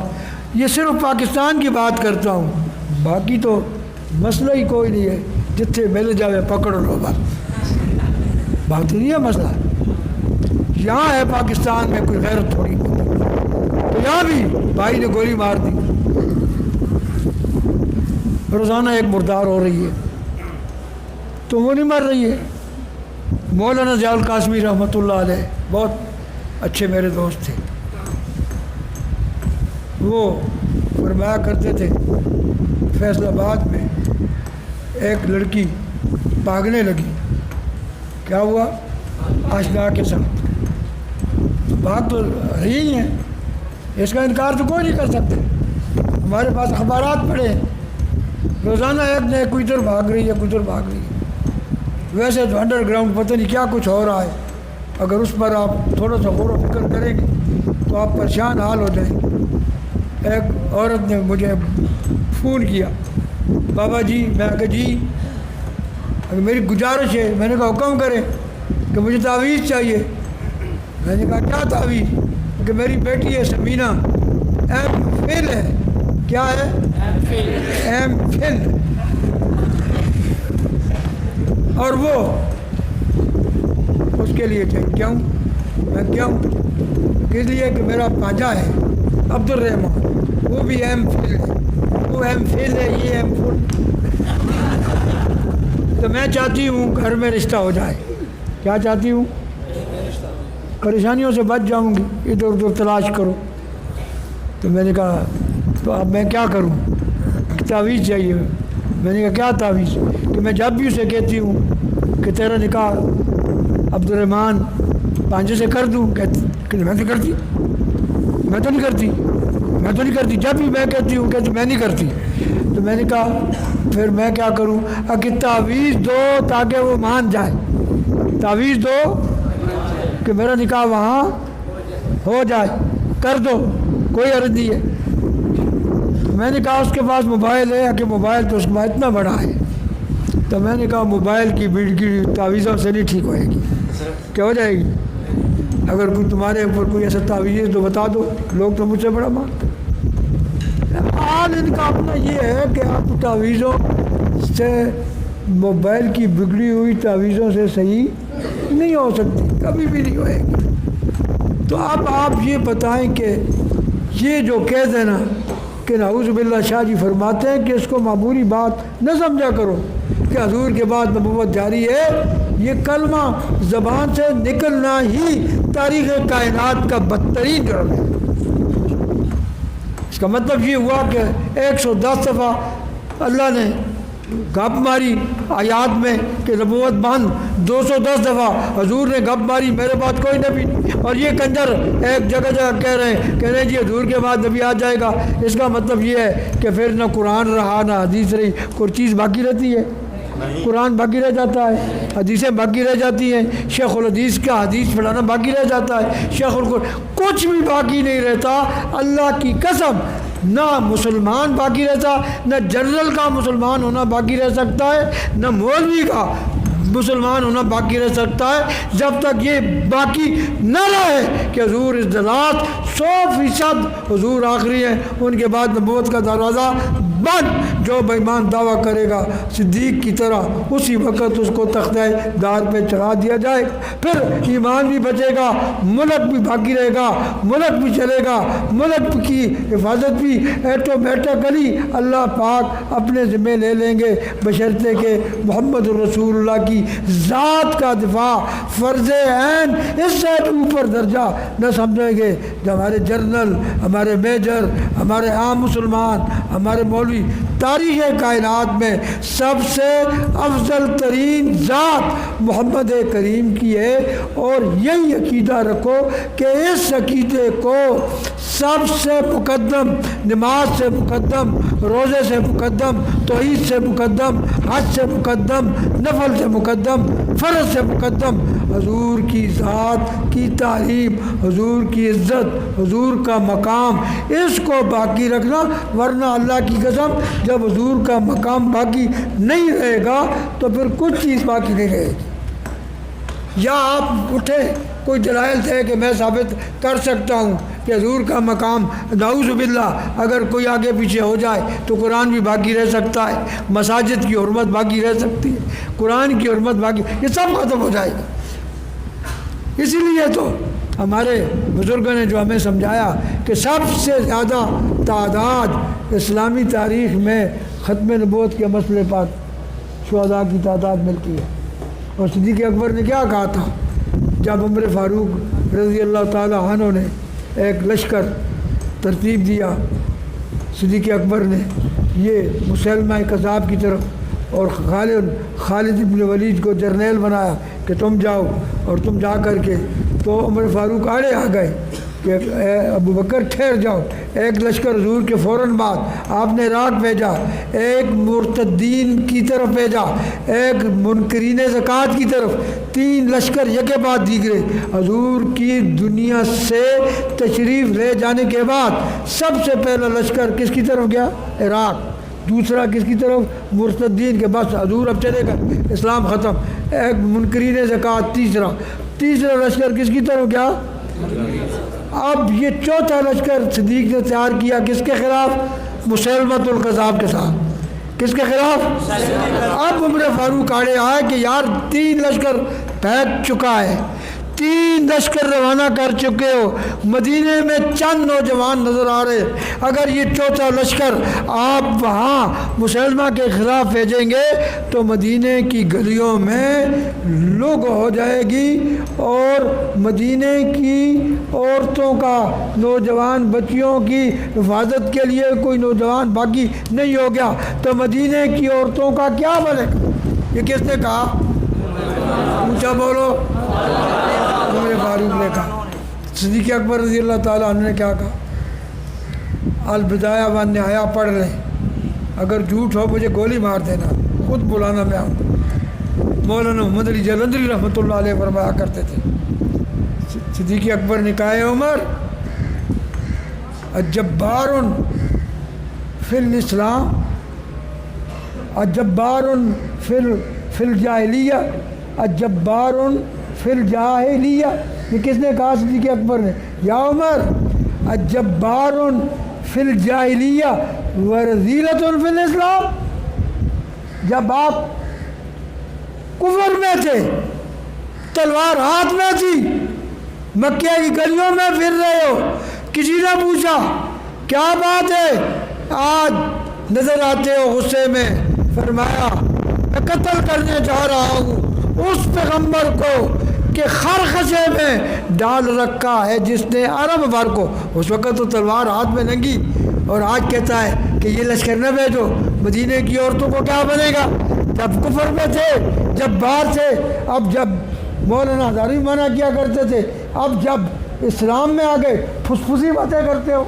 [SPEAKER 1] یہ صرف پاکستان کی بات کرتا ہوں، باقی تو مسئلہ ہی کوئی نہیں ہے، جتنے مل جاوے پکڑ لو بس، بات نہیں ہے مسئلہ۔ یہاں ہے پاکستان میں کوئی غیرت تھوڑی ہوتی، تو یہاں بھی بھائی نے گولی مار دی، روزانہ ایک مردار ہو رہی ہے، تو وہ نہیں مر رہی ہے۔ مولانا ضیاء القاسمی رحمۃ اللہ علیہ بہت اچھے میرے دوست تھے، وہ فرمایا کرتے تھے فیصل آباد میں ایک لڑکی بھاگنے لگی، کیا ہوا؟ آشنا کے ساتھ، بات تو رہی ہیں، اس کا انکار تو کوئی نہیں کر سکتے، ہمارے پاس اخبارات پڑے ہیں، روزانہ ایک نہ ایک ادھر بھاگ رہی ہے، ادھر بھاگ رہی ہے، ویسے تو انڈر گراؤنڈ پتہ نہیں کیا کچھ ہو رہا ہے، اگر اس پر آپ تھوڑا سا غور و فکر کریں گے تو آپ پریشان حال ہو جائیں گے۔ ایک عورت نے مجھے فون کیا، بابا جی، میں کہا جی اگر میری گزارش ہے، میں نے کہا حکم کریں کہ مجھے تعویذ چاہیے۔ میں نے کہا کیا تعویذ؟ کہ میری بیٹی ہے سمینہ، ایم فل ہے۔ کیا ہے؟ M phil. اور وہ اس کے لیے چاہیے۔ کیوں؟ میں کیوں؟ اس لیے کہ میرا پانجا ہے عبد الرحمان، وہ بھی ایم فل ہے، وہ ایم فل ہے، یہ ایم فل۔ تو میں چاہتی ہوں گھر میں رشتہ ہو جائے۔ کیا چاہتی ہوں؟ پریشانیوں سے بچ جاؤں گی، ادھر ادھر تلاش کرو۔ تو میں نے کہا تو اب میں کیا کروں؟ تعویذ چاہیے۔ میں نے کہا کیا تعویذ؟ کہ میں جب بھی اسے کہتی ہوں کہ تیرا نکاح عبد الرحمان پانجے سے کر دوں، کہ میں تو کرتی، میں تو نہیں کرتی، میں تو نہیں کرتی۔ جب بھی میں کہتی ہوں کہ میں نہیں کرتی۔ تو میں نے کہا پھر میں کیا کروں؟ کہ تعویذ دو تاکہ وہ مان جائے، تعویذ دو کہ میرا نکاح وہاں ہو جائے، کر دو، کوئی عرض نہیں ہے۔ میں نے کہا اس کے پاس موبائل ہے کہ موبائل تو اس کے پاس اتنا بڑا ہے۔ تو میں نے کہا موبائل کی بیڑ تعویذوں سے نہیں ٹھیک ہوئے گی۔ کیا ہو جائے گی؟ اگر کوئی تمہارے اوپر کوئی ایسا تعویذ ہے تو بتا دو، لوگ تو مجھ سے بڑا مانتے۔ حال ان کا اپنا یہ ہے کہ آپ تعویذوں سے، موبائل کی بگڑی ہوئی تعویذوں سے صحیح نہیں ہو سکتی، کبھی بھی نہیں ہوئے گی۔ تو اب آپ یہ بتائیں کہ یہ جو کہہ دینا کہ نعوذ باللہ، شاہ جی فرماتے ہیں کہ اس کو معمولی بات نہ سمجھا کرو کہ حضور کے بعد نبوت جاری ہے، یہ کلمہ زبان سے نکلنا ہی تاریخ کائنات کا بدترین جرم ہے۔ اس کا مطلب یہ ہوا کہ 110 دفعہ اللہ نے گپ ماری آیات میں کہ نبوت بند، 210 دفعہ حضور نے گپ ماری میرے بعد کوئی نبی نہیں۔ اور یہ کنجر ایک جگہ کہہ رہے ہیں جی حضور کے بعد نبی آ جائے گا۔ اس کا مطلب یہ ہے کہ پھر نہ قرآن رہا نہ حدیث رہی، کوئی چیز باقی رہتی ہے؟ قرآن باقی رہ جاتا ہے، حدیثیں باقی رہ جاتی ہیں، شیخ الحدیث کا حدیث پڑھانا باقی رہ جاتا ہے، شیخ کچھ بھی باقی نہیں رہتا۔ اللہ کی قسم، نہ مسلمان باقی رہتا، نہ جنرل کا مسلمان ہونا باقی رہ سکتا ہے، نہ مولوی کا مسلمان ہونا باقی رہ سکتا ہے، جب تک یہ باقی نہ رہے کہ حضور اس ذات 100% حضور آخری ہیں، ان کے بعد نبوت کا دروازہ بند۔ جو بے ایمان دعویٰ کرے گا صدیق کی طرح، اسی وقت اس کو تختہ دار پہ چڑھا دیا جائے، پھر ایمان بھی بچے گا، ملک بھی باقی رہے گا، ملک بھی چلے گا، ملک کی حفاظت بھی ایٹومیٹکلی اللہ پاک اپنے ذمہ لے لیں گے، بشرطے کہ محمد رسول اللہ کی ذات کا دفاع فرض عین اس سے اوپر درجہ نہ سمجھیں گے۔ جو ہمارے جنرل، ہمارے میجر، ہمارے عام مسلمان، ہمارے مولوی، تاریخ کائنات میں سب سے افضل ترین ذات محمد کریم کی ہے، اور یہی عقیدہ رکھو کہ اس عقیدے کو سب سے مقدم، نماز سے مقدم، روزے سے مقدم، توحید سے مقدم، حج سے مقدم، نفل سے مقدم، فرض سے مقدم حضور کی ذات کی تعلیم، حضور کی عزت، حضور کا مقام، اس کو باقی رکھنا۔ ورنہ اللہ کی قسم، جب حضور کا مقام باقی نہیں رہے گا تو پھر کچھ چیز باقی نہیں رہے گی۔ یا آپ اٹھے کوئی دلائل تھے کہ میں ثابت کر سکتا ہوں کہ حضور کا مقام، نعوذ باللہ اگر کوئی آگے پیچھے ہو جائے تو قرآن بھی باقی رہ سکتا ہے، مساجد کی حرمت باقی رہ سکتی ہے، قرآن کی حرمت باقی، یہ سب ختم ہو جائے گا۔ اسی لیے تو ہمارے بزرگوں نے جو ہمیں سمجھایا کہ سب سے زیادہ تعداد اسلامی تاریخ میں ختم نبوت کے مسئلے پر شہداء کی تعداد ملتی ہے۔ اور صدیق اکبر نے کیا کہا تھا جب عمر فاروق رضی اللہ تعالی عنہ نے ایک لشکر ترتیب دیا، صدیق اکبر نے یہ مسلمہ کذاب کی طرف اور خالد ابن ولید کو جرنیل بنایا کہ تم جاؤ، اور تم جا کر کے تو عمر فاروق آڑے آ گئے کہ اے ابو بکر ٹھہر جاؤ، ایک لشکر حضور کے فوراً بعد آپ نے عراق بھیجا، ایک مرتدین کی طرف بھیجا، ایک منکرین زکوٰۃ کی طرف، 3 لشکر یکے بعد دیگرے۔ حضور کی دنیا سے تشریف لے جانے کے بعد سب سے پہلا لشکر کس کی طرف گیا؟ عراق۔ دوسرا کس کی طرف؟ مرتدین کے۔ بس حضور اب چلے گئے، اسلام ختم۔ ایک منکرین زکوٰۃ، تیسرا لشکر کس کی طرف گیا؟ اب یہ چوتھا لشکر صدیق نے تیار کیا کس کے خلاف؟ مسیلمۃ الکذاب کے ساتھ۔ کس کے خلاف؟ اب عمر فاروق آڑے آئے کہ یار 3 لشکر پھینک چکا ہے، 3 لشکر روانہ کر چکے ہو، مدینے میں چند نوجوان نظر آ رہے، اگر یہ چوتھا لشکر آپ وہاں مسلمہ کے خلاف بھیجیں گے تو مدینے کی گلیوں میں لوگ ہو جائے گی، اور مدینے کی عورتوں کا، نوجوان بچیوں کی حفاظت کے لیے کوئی نوجوان باقی نہیں ہو گیا، تو مدینے کی عورتوں کا کیا بنے گا؟ یہ کس نے کہا؟ اونچا بولو۔ عمر فاروق نے کہا۔ صدیق اکبر رضی اللہ تعالیٰ عنہ نے کیا کہا؟ البدایہ و النہایہ پڑھ لیں، اگر جھوٹ ہو مجھے گولی مار دینا، خود بلانا میں آؤں۔ مولانا محمد علی جلندری رحمۃ اللہ علیہ فرمایا کرتے تھے، صدیق اکبر نے کہا، اے عمر، الجبار فی الاسلام، الجبار فی الجاہلیہ، الجبار فی الجاہلیہ۔ یہ کس نے کہا؟ صدیق اکبر نے۔ یا عمر، الجبار فی الجاہلیہ ورذیلۃ فی الاسلام، جب آپ کفر میں تھے، تلوار ہاتھ میں تھی، مکہ کی گلیوں میں پھر رہے ہو، کسی نے پوچھا کیا بات ہے، آج نظر آتے ہو غصے میں؟ فرمایا میں قتل کرنے جا رہا ہوں اس پیغمبر کو کہ خرخشے میں ڈال رکھا ہے جس نے عرب بھر کو۔ اس وقت تو تلوار ہاتھ میں ننگی، اور آج کہتا ہے کہ یہ لشکر نہ بھیجو، مدینے کی عورتوں کو کیا بنے گا؟ جب کفر میں تھے، جب باہر تھے، اب جب مولانا ہزاری منع کیا کرتے تھے، اب جب اسلام میں آ گئے پھسپھسی باتیں کرتے ہو،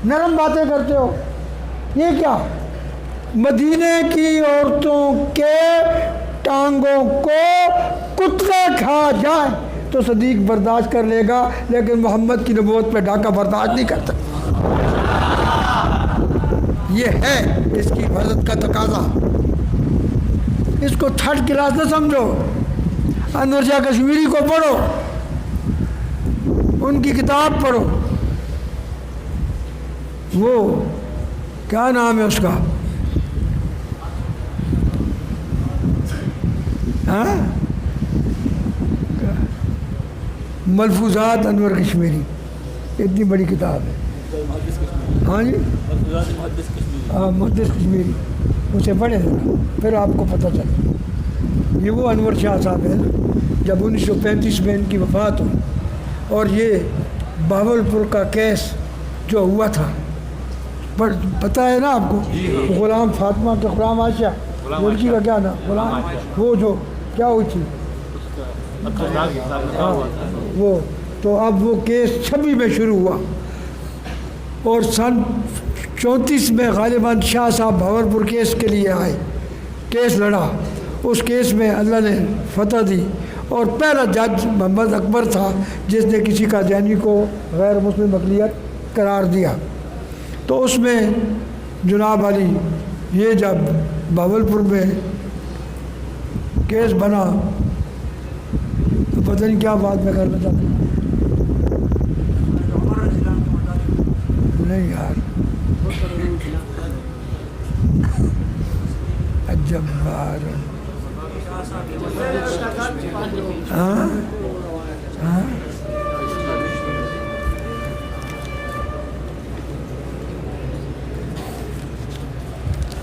[SPEAKER 1] نرم باتیں کرتے ہو، یہ کیا؟ مدینے کی عورتوں کے ٹانگوں کو کتے کھا جائیں تو صدیق برداشت کر لے گا، لیکن محمد کی نبوت پہ ڈاکہ برداشت نہیں کرتا۔ یہ ہے اس کی حفاظت کا تقاضا۔ اس کو 3rd کلاس نہ سمجھو، انور شاہ کشمیری کو پڑھو، ان کی کتاب پڑھو، وہ کیا نام ہے اس کا، ملفوظات انور کشمیری، اتنی بڑی کتاب ہے۔ ہاں جی، محدث کشمیری، اسے پڑھیں پھر آپ کو پتہ چلے۔ یہ وہ انور شاہ صاحب ہیں جب 1935 میں ان کی وفات ہوئی، اور یہ بہاولپور کا کیس جو ہوا تھا پتہ ہے نا آپ کو، غلام فاطمہ کے غلام عائشہ لڑکی کا کیا نام، غلام، وہ جو کیا ہوئی تھی، وہ تو اب وہ کیس 26 میں شروع ہوا، اور سن 34 میں غالباً شاہ صاحب بھاولپور کیس کے لیے آئے، کیس لڑا، اس کیس میں اللہ نے فتح دی، اور پہلا جج محمد اکبر تھا جس نے کسی قادیانی کو غیر مسلم اقلیت قرار دیا۔ تو اس میں جناب علی یہ جب بہاولپور میں کیس بنا تو پتہ نہیں کیا بات میں کرنا چاہتا ہوں، نہیں یار، الجبار، ہاں ہاں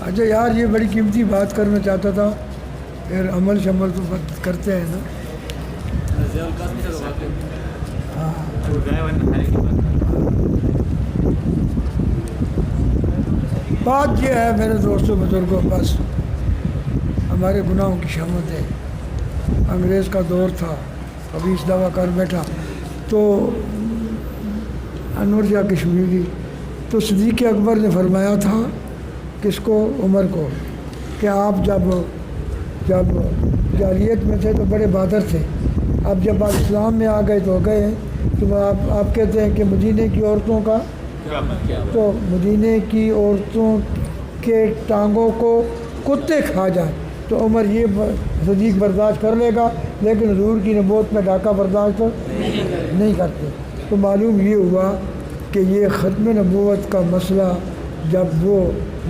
[SPEAKER 1] اچھا یار، یہ بڑی قیمتی بات کرنا چاہتا تھا، پھر عمل شمل تو کرتے ہیں نا۔ ہاں بات یہ ہے میرے دوستوں بزرگوں، بس ہمارے گناہوں کی شہوت ہے، انگریز کا دور تھا، ابھی اس دعویٰ کر بیٹھا، تو انور شاہ کشمیری، تو صدیق اکبر نے فرمایا تھا کس کو؟ عمر کو، کہ آپ جب جاہلیت میں تھے تو بڑے بہادر تھے، اب جب آپ اسلام میں آ گئے تو ہو گئے ہیں، تو آپ کہتے ہیں کہ مدینے کی عورتوں کا، تو مدینے کی عورتوں کے ٹانگوں کو کتے کھا جائیں تو عمر یہ صدیق برداشت کر لے گا، لیکن حضور کی نبوت میں ڈاکہ برداشت نہیں کرتے۔ تو معلوم یہ ہوا کہ یہ ختم نبوت کا مسئلہ جب وہ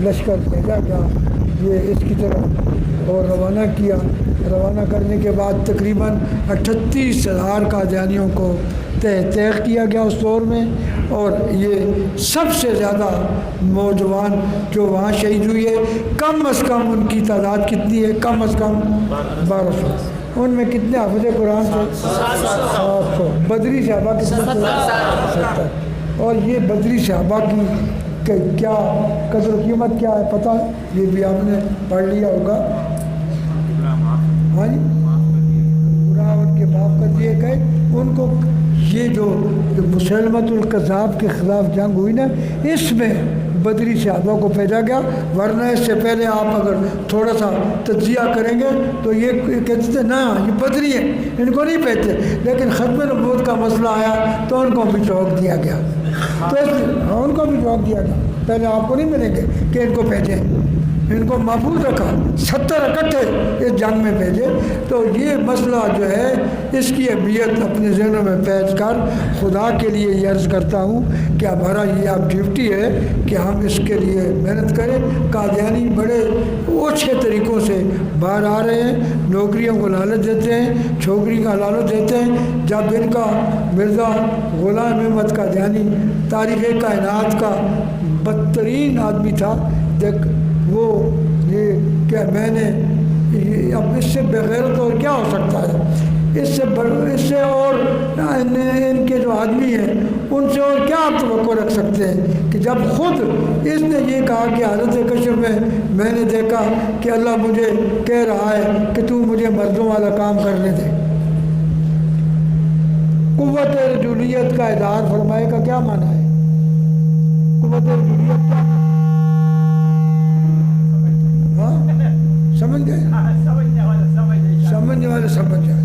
[SPEAKER 1] لشکر بھیجا گیا یہ اس کی طرف اور روانہ کیا، روانہ کرنے کے بعد تقریباً 38,000 قادیانیوں کو تیغ کیا گیا اس دور میں، اور یہ سب سے زیادہ نوجوان جو وہاں شہید ہوئی ہے، کم از کم ان کی تعداد کتنی ہے؟ کم از کم 1200۔ ان میں کتنے حافظ قرآن تھے؟ 700۔ بدری صحابہ کتنے تھے؟ 70۔ اور یہ بدری صحابہ کی کیا قدر و قیمت کیا ہے پتہ ہے؟ یہ بھی آپ نے پڑھ لیا ہوگا۔ ہاں جی، برا ان کے معاف کر دیے گئے ان کو۔ یہ جو مسلمۃ الکذاب کے خلاف جنگ ہوئی نا، اس میں بدری صحابہ کو بھیجا گیا، ورنہ اس سے پہلے آپ اگر تھوڑا سا تجزیہ کریں گے تو یہ کہتے تھے نا یہ بدری ہیں، ان کو نہیں بھیجتے، لیکن ختم نبوت کا مسئلہ آیا تو ان کو بھی چوک دیا گیا، تو ان کو بھی چوک دیا گیا، پہلے آپ کو نہیں ملیں گے کہ ان کو بھیجیں، ان کو محفوظ رکھا، 70 اکٹھے اس جنگ میں بھیجے۔ تو یہ مسئلہ جو ہے اس کی اہمیت اپنے ذہنوں میں پیش کر خدا کے لیے یہ عرض کرتا ہوں کہ ہمارا یہ اب ڈیوٹی ہے کہ ہم اس کے لیے محنت کریں۔ قادیانی بڑے اوچھے طریقوں سے باہر آ رہے ہیں، نوکریوں کو لالچ دیتے ہیں، چھوکری کا لالچ دیتے ہیں۔ جب ان کا مرزا غلام احمد قادیانی تاریخ کائنات کا بدترین آدمی تھا، دیکھ وہ یہ کہ میں نے اب اس سے بغیرت اور کیا ہو سکتا ہے، اس سے اور ان کے جو آدمی ہیں ان سے اور کیا آپ توقع رکھ سکتے ہیں کہ جب خود اس نے یہ کہا کہ حالت کشف میں نے دیکھا کہ اللہ مجھے کہہ رہا ہے کہ تو مجھے مردوں والا کام کرنے دے۔ قوت رجولیت کا اظہار فرمائے کا کیا معنی ہے؟ قوت رجولیت کا سمجھ گئے؟ سمجھنے والے سمجھ جائے۔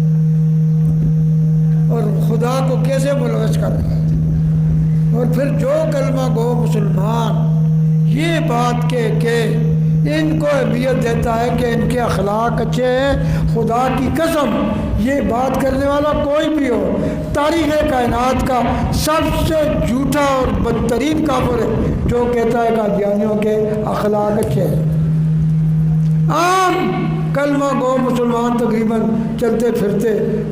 [SPEAKER 1] اور خدا کو کیسے ملوث کر رہا ہے، اور پھر جو کلمہ گو مسلمان یہ بات کہہ کے ان کو اہمیت دیتا ہے کہ ان کے اخلاق اچھے ہیں، خدا کی قسم یہ بات کرنے والا کوئی بھی ہو، تاریخ کائنات کا سب سے جھوٹا اور بدترین کافر ہے جو کہتا ہے قادیانیوں کے اخلاق اچھے ہیں۔ عام کلمہ گو مسلمان تقریباً چلتے پھرتے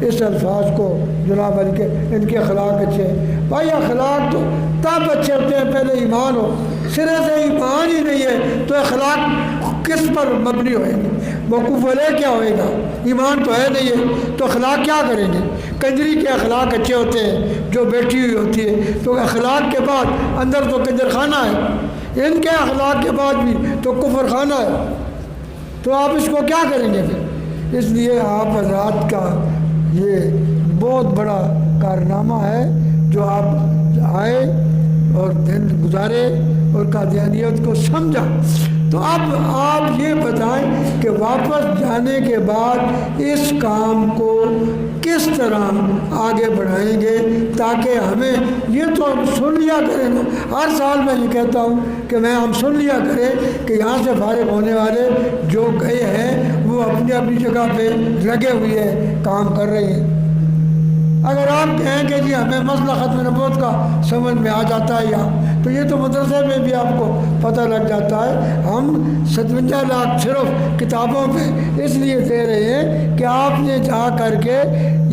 [SPEAKER 1] اس الفاظ کو جناب علی کے ان کے اخلاق اچھے ہیں۔ بھائی اخلاق تو تب اچھے ہوتے ہیں پہلے ایمان ہو، سرے سے ایمان ہی نہیں ہے تو اخلاق کس پر مبنی ہوئے گے؟ موقوف علیہ کیا ہوئے گا؟ ایمان تو ہے نہیں ہے تو اخلاق کیا کریں گے؟ کنجری کے اخلاق اچھے ہوتے ہیں جو بیٹھی ہوئی ہوتی ہے، تو اخلاق کے بعد اندر تو کنجر خانہ ہے، ان کے اخلاق کے بعد بھی تو کفر خانہ ہے، تو آپ اس کو کیا کریں گے پھر؟ اس لیے آپ حضرات کا یہ بہت بڑا کارنامہ ہے جو آپ آئے اور دن گزارے اور قادیانیت کو سمجھا۔ تو اب آپ یہ بتائیں کہ واپس جانے کے بعد اس کام کو کس طرح آگے بڑھائیں گے تاکہ ہمیں یہ تو ہم سن لیا کریں نا، ہر سال میں یہ کہتا ہوں کہ ہم سن لیا کریں کہ یہاں سے فارغ ہونے والے جو گئے ہیں وہ اپنی اپنی جگہ پہ لگے ہوئے ہیں، کام کر رہے ہیں۔ اگر آپ کہیں کہ جی ہمیں مسئلہ ختم نبوت کا سمجھ میں آ جاتا ہے یہاں، تو یہ تو مدرسے میں بھی آپ کو پتہ لگ جاتا ہے۔ ہم 57 لاکھ صرف کتابوں پہ اس لیے دے رہے ہیں کہ آپ نے جا کر کے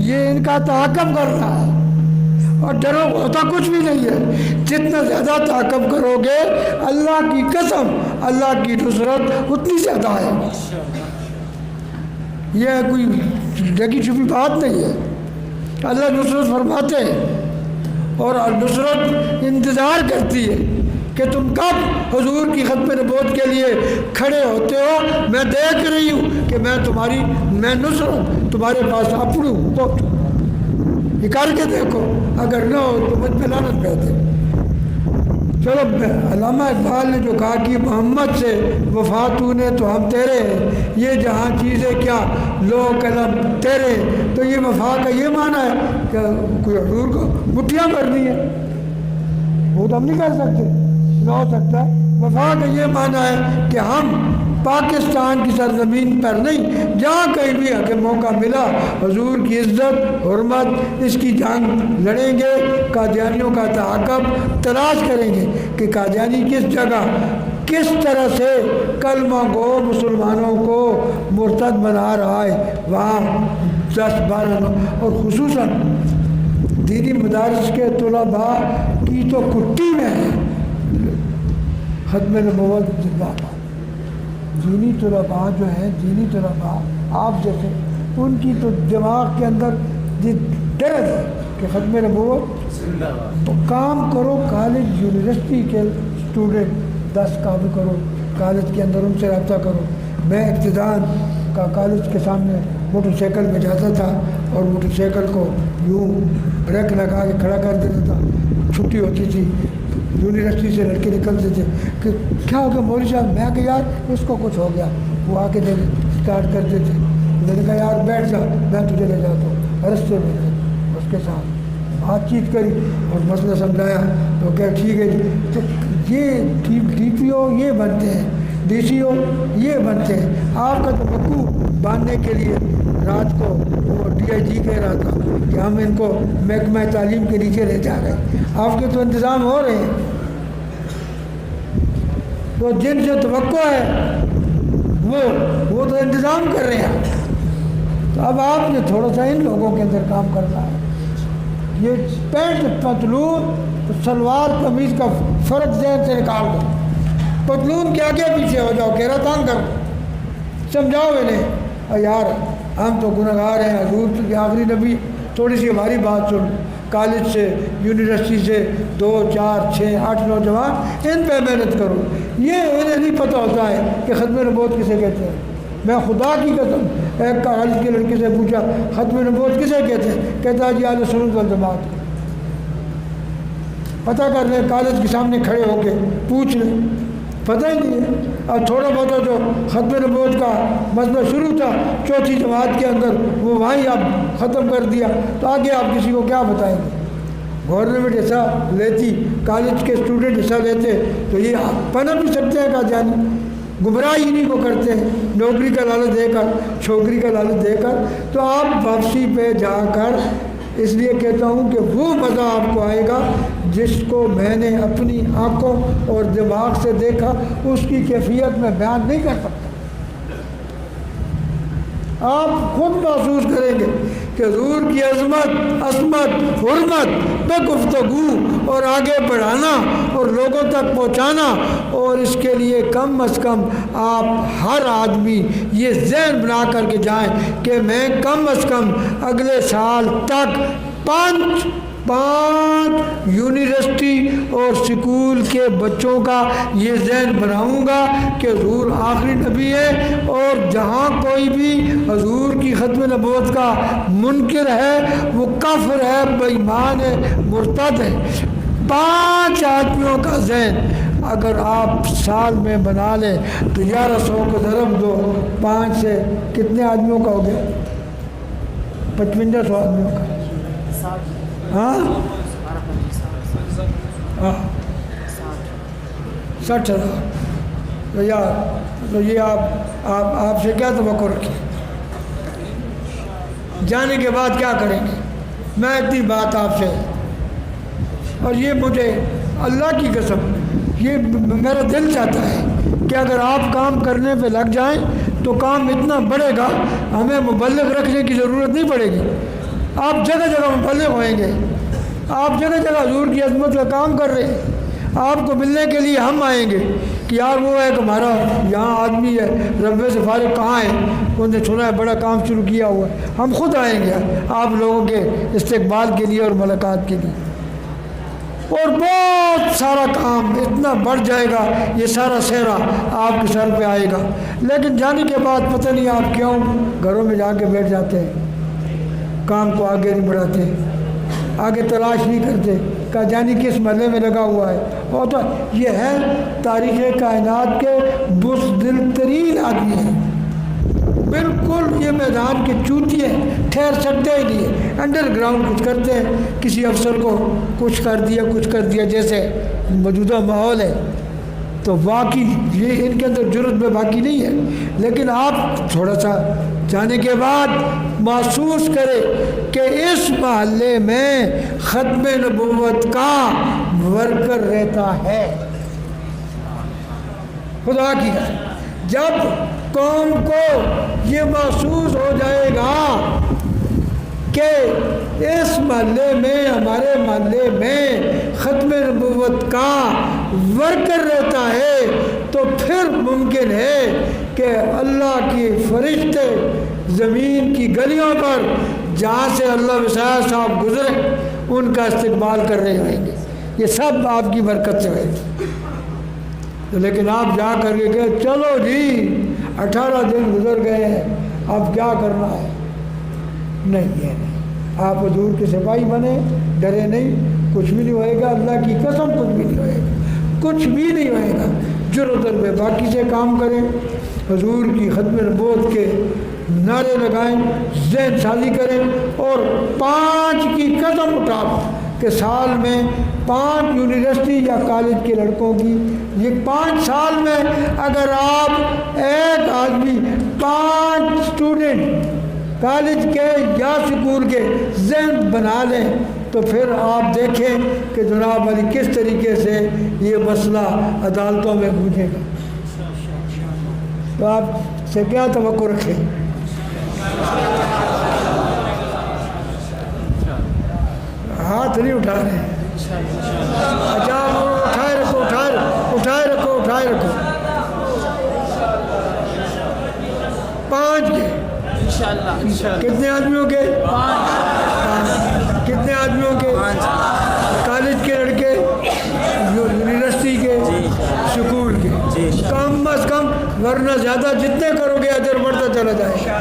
[SPEAKER 1] یہ ان کا تعاقب کر رہا ہے، اور ڈرو ہوتا کچھ بھی نہیں ہے۔ جتنا زیادہ تعاقب کرو گے اللہ کی قسم اللہ کی نصرت اتنی زیادہ ہے۔ یہ کوئی ڈگی چھپی بات نہیں ہے، اللہ نصرت فرماتے ہیں اور نصرت انتظار کرتی ہے کہ تم کب حضور کی ختم نبوت کے لیے کھڑے ہوتے ہو۔ میں دیکھ رہی ہوں کہ میں نصرت تمہارے پاس اپڑوں، یہ کر کے دیکھو، اگر نہ ہو تو مجھ پہ لعنت کہتے۔ چلو علامہ اقبال نے جو کہا کہ محمد سے وفا تو نے تو ہم تیرے ہیں، یہ جہاں چیزیں کیا لو قلم تیرے، تو یہ وفا کا یہ معنی ہے کہ کوئی حضور کو مٹھیاں کرنی ہے، وہ تو ہم نہیں کر سکتے، نہ ہو سکتا۔ وفا کا یہ معنی ہے کہ ہم پاکستان کی سرزمین پر نہیں، جہاں کہیں بھی ہمیں موقع ملا حضور کی عزت حرمت اس کی جنگ لڑیں گے، قادیانیوں کا تعاقب تلاش کریں گے کہ قادیانی کس جگہ کس طرح سے کلمہ گو مسلمانوں کو مرتد بنا رہا ہے، وہاں 10-12 اور خصوصاً دینی مدارس کے طلباء کی تو کٹی میں ہے ختم نبوت زندہ باد۔ دینی طلباء جو ہیں، دینی طلباء آپ جیسے، ان کی تو دماغ کے اندر ڈر ہے کہ ختم نبوت
[SPEAKER 2] زندہ باد۔
[SPEAKER 1] کام کرو، کالج یونیورسٹی کے اسٹوڈنٹ 10 کام کرو، کالج کے اندر ان سے رابطہ کرو۔ میں ابتدان کا کالج کے سامنے موٹر سائیکل میں جاتا تھا اور موٹر سائیکل کو یوں بریک لگا کے کھڑا کر دیتا تھا، چھٹی ہوتی تھی یونیورسٹی سے لڑکے نکلتے تھے کہ کیا ہو گیا مولوی صاحب، میں کہ یار اس کو کچھ ہو گیا، وہ آ کے اسٹارٹ کرتے تھے، میں نے کہا یار بیٹھ جا میں تجھے لے جاتا ہوں، رستے میں اس کے ساتھ بات چیت کری اور مسئلہ سمجھایا تو کہا ٹھیک ہے جی۔ تو یہ ڈی پی او یہ بنتے ہیں، ڈی سی او یہ بنتے ہیں۔ آپ کا توقع باندھنے کے لیے رات کو وہ ڈی آئی جی کہہ رہا تھا کہ ہم ان کو محکمہ تعلیم کے نیچے لے جا رہے ہیں، آپ کے تو انتظام ہو رہے ہیں، تو جن سے توقع ہے وہ تو انتظام کر رہے ہیں۔ تو اب آپ نے تھوڑا سا ان لوگوں کے اندر کام کرنا ہے، یہ پینٹ پتلون سلوار قمیض کا فرق ذہن سے نکال دو، پتلون کے آگے پیچھے ہو جاؤ، گھیرا تانگ کر سمجھاؤ انہیں یار ہم تو گنہگار ہیں، حضور کے آخری نبی، تھوڑی سی ہماری بات سن۔ کالج سے یونیورسٹی سے 2 4 6 8 نوجوان ان پہ محنت کرو، یہ انہیں نہیں پتہ ہوتا ہے کہ ختم نبوت کسے کہتے ہیں۔ میں خدا کی قسم ایک کالج کے لڑکے سے پوچھا ختم نبوت کسے کہتے ہیں، کہتا جی اہل سنت والجماعت۔ پتہ کر لیں، کالج کے سامنے کھڑے ہو کے پوچھ لیں، پتہ ہی نہیں ہے۔ اور تھوڑا بہت جو ختم نبوت کا مسئلہ شروع تھا 4تھی جماعت کے اندر، وہ وہیں آپ ختم کر دیا، تو آگے آپ کسی کو کیا بتائیں گے؟ گورنمنٹ حصہ لیتی، کالج کے اسٹوڈنٹ حصہ لیتے تو یہ پنپ بھی سکتے ہیں قادیانی، گمراہ انہی کو کرتے ہیں، نوکری کا لالچ دے کر، چھوکری کا لالچ دے کر۔ تو آپ واپسی پہ جا کر، اس لیے کہتا ہوں کہ وہ مزہ آپ کو آئے گا جس کو میں نے اپنی آنکھوں اور دماغ سے دیکھا، اس کی کیفیت میں بیان نہیں کر سکتا۔ آپ خود محسوس کریں گے کہ حضور کی عظمت، عصمت، حرمت پہ گفتگو اور آگے بڑھانا اور لوگوں تک پہنچانا، اور اس کے لیے کم از کم آپ ہر آدمی یہ ذہن بنا کر کے جائیں کہ میں کم از کم اگلے سال تک 5 یونیورسٹی اور سکول کے بچوں کا یہ ذہن بناؤں گا کہ حضور آخری نبی ہے، اور جہاں کوئی بھی حضور کی ختم نبوت کا منکر ہے وہ کافر ہے، بے ایمان ہے، مرتد ہے۔ 5 آدمیوں کا ذہن اگر آپ سال میں بنا لیں تو 1100 کو ضرب دو 5 سے، کتنے آدمیوں کا ہو گیا؟ 5500 آدمیوں کا۔ ہاں 60,000۔ تو یہ آپ سے کیا توقع رکھیں؟ جانے کے بعد کیا کریں گے؟ میں اتنی بات آپ سے، اور یہ مجھے اللہ کی قسم یہ میرا دل چاہتا ہے کہ اگر آپ کام کرنے پہ لگ جائیں تو کام اتنا بڑھے گا، ہمیں مبلغ رکھنے کی ضرورت نہیں پڑے گی۔ آپ جگہ جگہ مبلغ ہوئیں گے، آپ جگہ جگہ حضور کی عظمت کا کام کر رہے ہیں، آپ کو ملنے کے لیے ہم آئیں گے کہ یار وہ ایک ہمارا یہاں آدمی ہے ربے سے فارغ کہاں ہے، انہوں نے سنا ہے بڑا کام شروع کیا ہوا ہے، ہم خود آئیں گے آپ لوگوں کے استقبال کے لیے اور ملاقات کے لیے، اور بہت سارا کام اتنا بڑھ جائے گا، یہ سارا سہرا آپ کے سر پہ آئے گا۔ لیکن جانے کے بعد پتہ نہیں آپ کیوں گھروں میں جا کے بیٹھ جاتے ہیں، کام کو آگے نہیں بڑھاتے، آگے تلاش نہیں کرتے۔ کا جانی کس محلے میں لگا ہوا ہے، اور تو یہ ہے تاریخ کائنات کے بزدل ترین آدمی ہیں، بالکل یہ میدان کے چوتیے، ٹھہر سکتے ہی نہیں ہے، انڈر گراؤنڈ کچھ کرتے ہیں، کسی افسر کو کچھ کر دیا جیسے موجودہ ماحول ہے، تو واقعی یہ ان کے اندر جرت میں باقی نہیں ہے۔ لیکن آپ تھوڑا سا جانے کے بعد محسوس کرے کہ اس محلے میں ختم نبوت کا ورکر رہتا ہے، خدا کی قسم۔ جب قوم کو یہ محسوس ہو جائے گا کہ اس محلے میں، ہمارے محلے میں ختم نبوت کا ورکر رہتا ہے، تو پھر ممکن ہے کہ اللہ کی فرشتے زمین کی گلیوں پر جہاں سے اللہ وسائل صاحب گزرے ان کا استقبال کر رہے ہوئیں گے، یہ سب آپ کی برکت سے ہوئے۔ لیکن آپ جا کر کے کہ چلو جی 18 دن گزر گئے ہیں، اب کیا کرنا ہے، نہیں، یہ نہیں۔ آپ حضور کے سپاہی بنے، ڈرے نہیں، کچھ بھی نہیں ہوئے گا، اللہ کی قسم کچھ بھی نہیں ہوئے گا، کچھ بھی نہیں ہوئے گا۔ جرأت بے باکی سے کام کریں، حضور کی ختم نبوت کے نعرے لگائیں، ذہن سازی کریں، اور 5 کی قدم اٹھا کہ سال میں 5 یونیورسٹی یا کالج کے لڑکوں کی، یہ 5 سال میں اگر آپ ایک آدمی 5 اسٹوڈنٹ کالج کے یا سکول کے ذہن بنا لیں تو پھر آپ دیکھیں کہ جناب علی کس طریقے سے یہ مسئلہ عدالتوں میں گونجے گا۔ تو آپ سے کیا توقع رکھیں؟ ہاتھ نہیں اٹھا رہے ہیں، اچھا آپ اٹھائے رکھو 5 کے کتنے آدمیوں کے؟ 5 کتنے آدمیوں کے؟ کالج کے لڑکے، یونیورسٹی کے، سکول کے، کم از کم، ورنہ زیادہ جتنے کرو گے اجر بڑھتا چلا جائے گا۔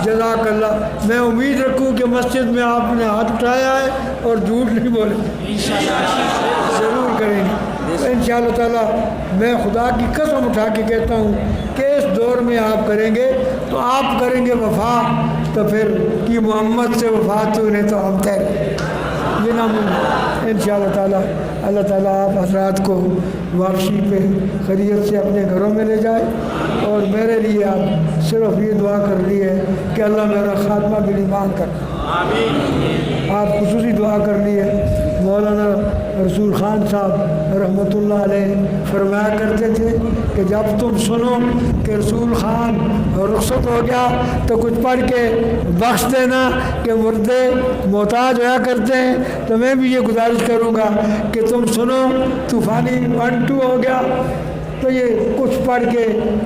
[SPEAKER 1] جزاک اللہ۔ میں امید رکھوں کہ مسجد میں آپ نے ہاتھ اٹھایا ہے اور جھوٹ نہیں بولے، ضرور کریں گے انشاءاللہ تعالیٰ۔ میں خدا کی قسم اٹھا کے کہتا ہوں کہ اس دور میں آپ کریں گے تو آپ کریں گے وفا، تو پھر کی محمد سے وفا تو نہیں تو ہم تیرے، یہ ناممکن انشاءاللہ تعالیٰ۔ اللہ تعالیٰ آپ حضرات کو واپسی پہ خیریت سے اپنے گھروں میں لے جائے، اور میرے لیے آپ صرف یہ دعا کر لی ہے کہ اللہ میرا خاتمہ بالایمان کر۔ آپ خصوصی دعا کر لی ہے۔ مولانا رسول خان صاحب رحمۃ اللہ علیہ فرمایا کرتے تھے کہ جب تم سنو کہ رسول خان رخصت ہو گیا تو کچھ پڑھ کے بخش دینا کہ مردے محتاج ہوا کرتے ہیں، تو میں بھی یہ گزارش کروں گا کہ تم سنو طوفانی 1 2 ہو گیا تو یہ کچھ پڑھ کے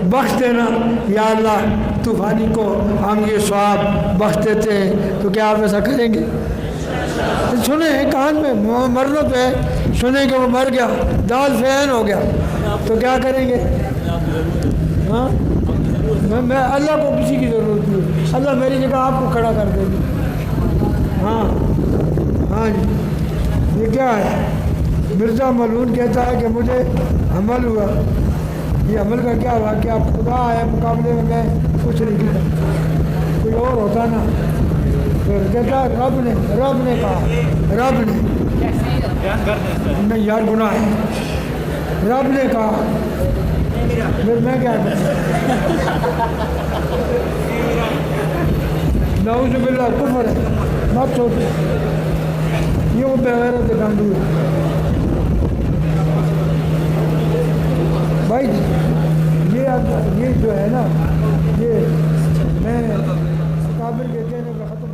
[SPEAKER 1] بخش دینا، یا اللہ طوفانی کو ہم یہ ثواب بخش دیتے ہیں، تو کیا آپ ایسا کریں گے؟ سنیں کان میں مرنا تو ہے، سنیں کہ وہ مر گیا، دال فین ہو گیا، تو کیا کریں گے؟ ہاں میں اللہ کو کسی کی ضرورت نہیں، اللہ میری جگہ آپ کو کھڑا کر دے گی۔ ہاں جی، یہ کیا ہے؟ مرزا ملعون کہتا ہے کہ مجھے حمل ہوا، یہ حمل کا کیا ہوا کہ اب خدا ہے مقابلے میں کچھ نہیں کیا، کوئی اور ہوتا نا، پھر کہتا رب نے کہا، رب نے نہیں یار گناہ ہے، رب نے کہا، پھر میں کیا کروں؟ نعوذ باللہ کفر ہے، مت سوچو، یہ وہ بغیرت گاندو ہے۔ بھائی یہ جو ہے نا، یہ میں قابل کے کہنے کا ختم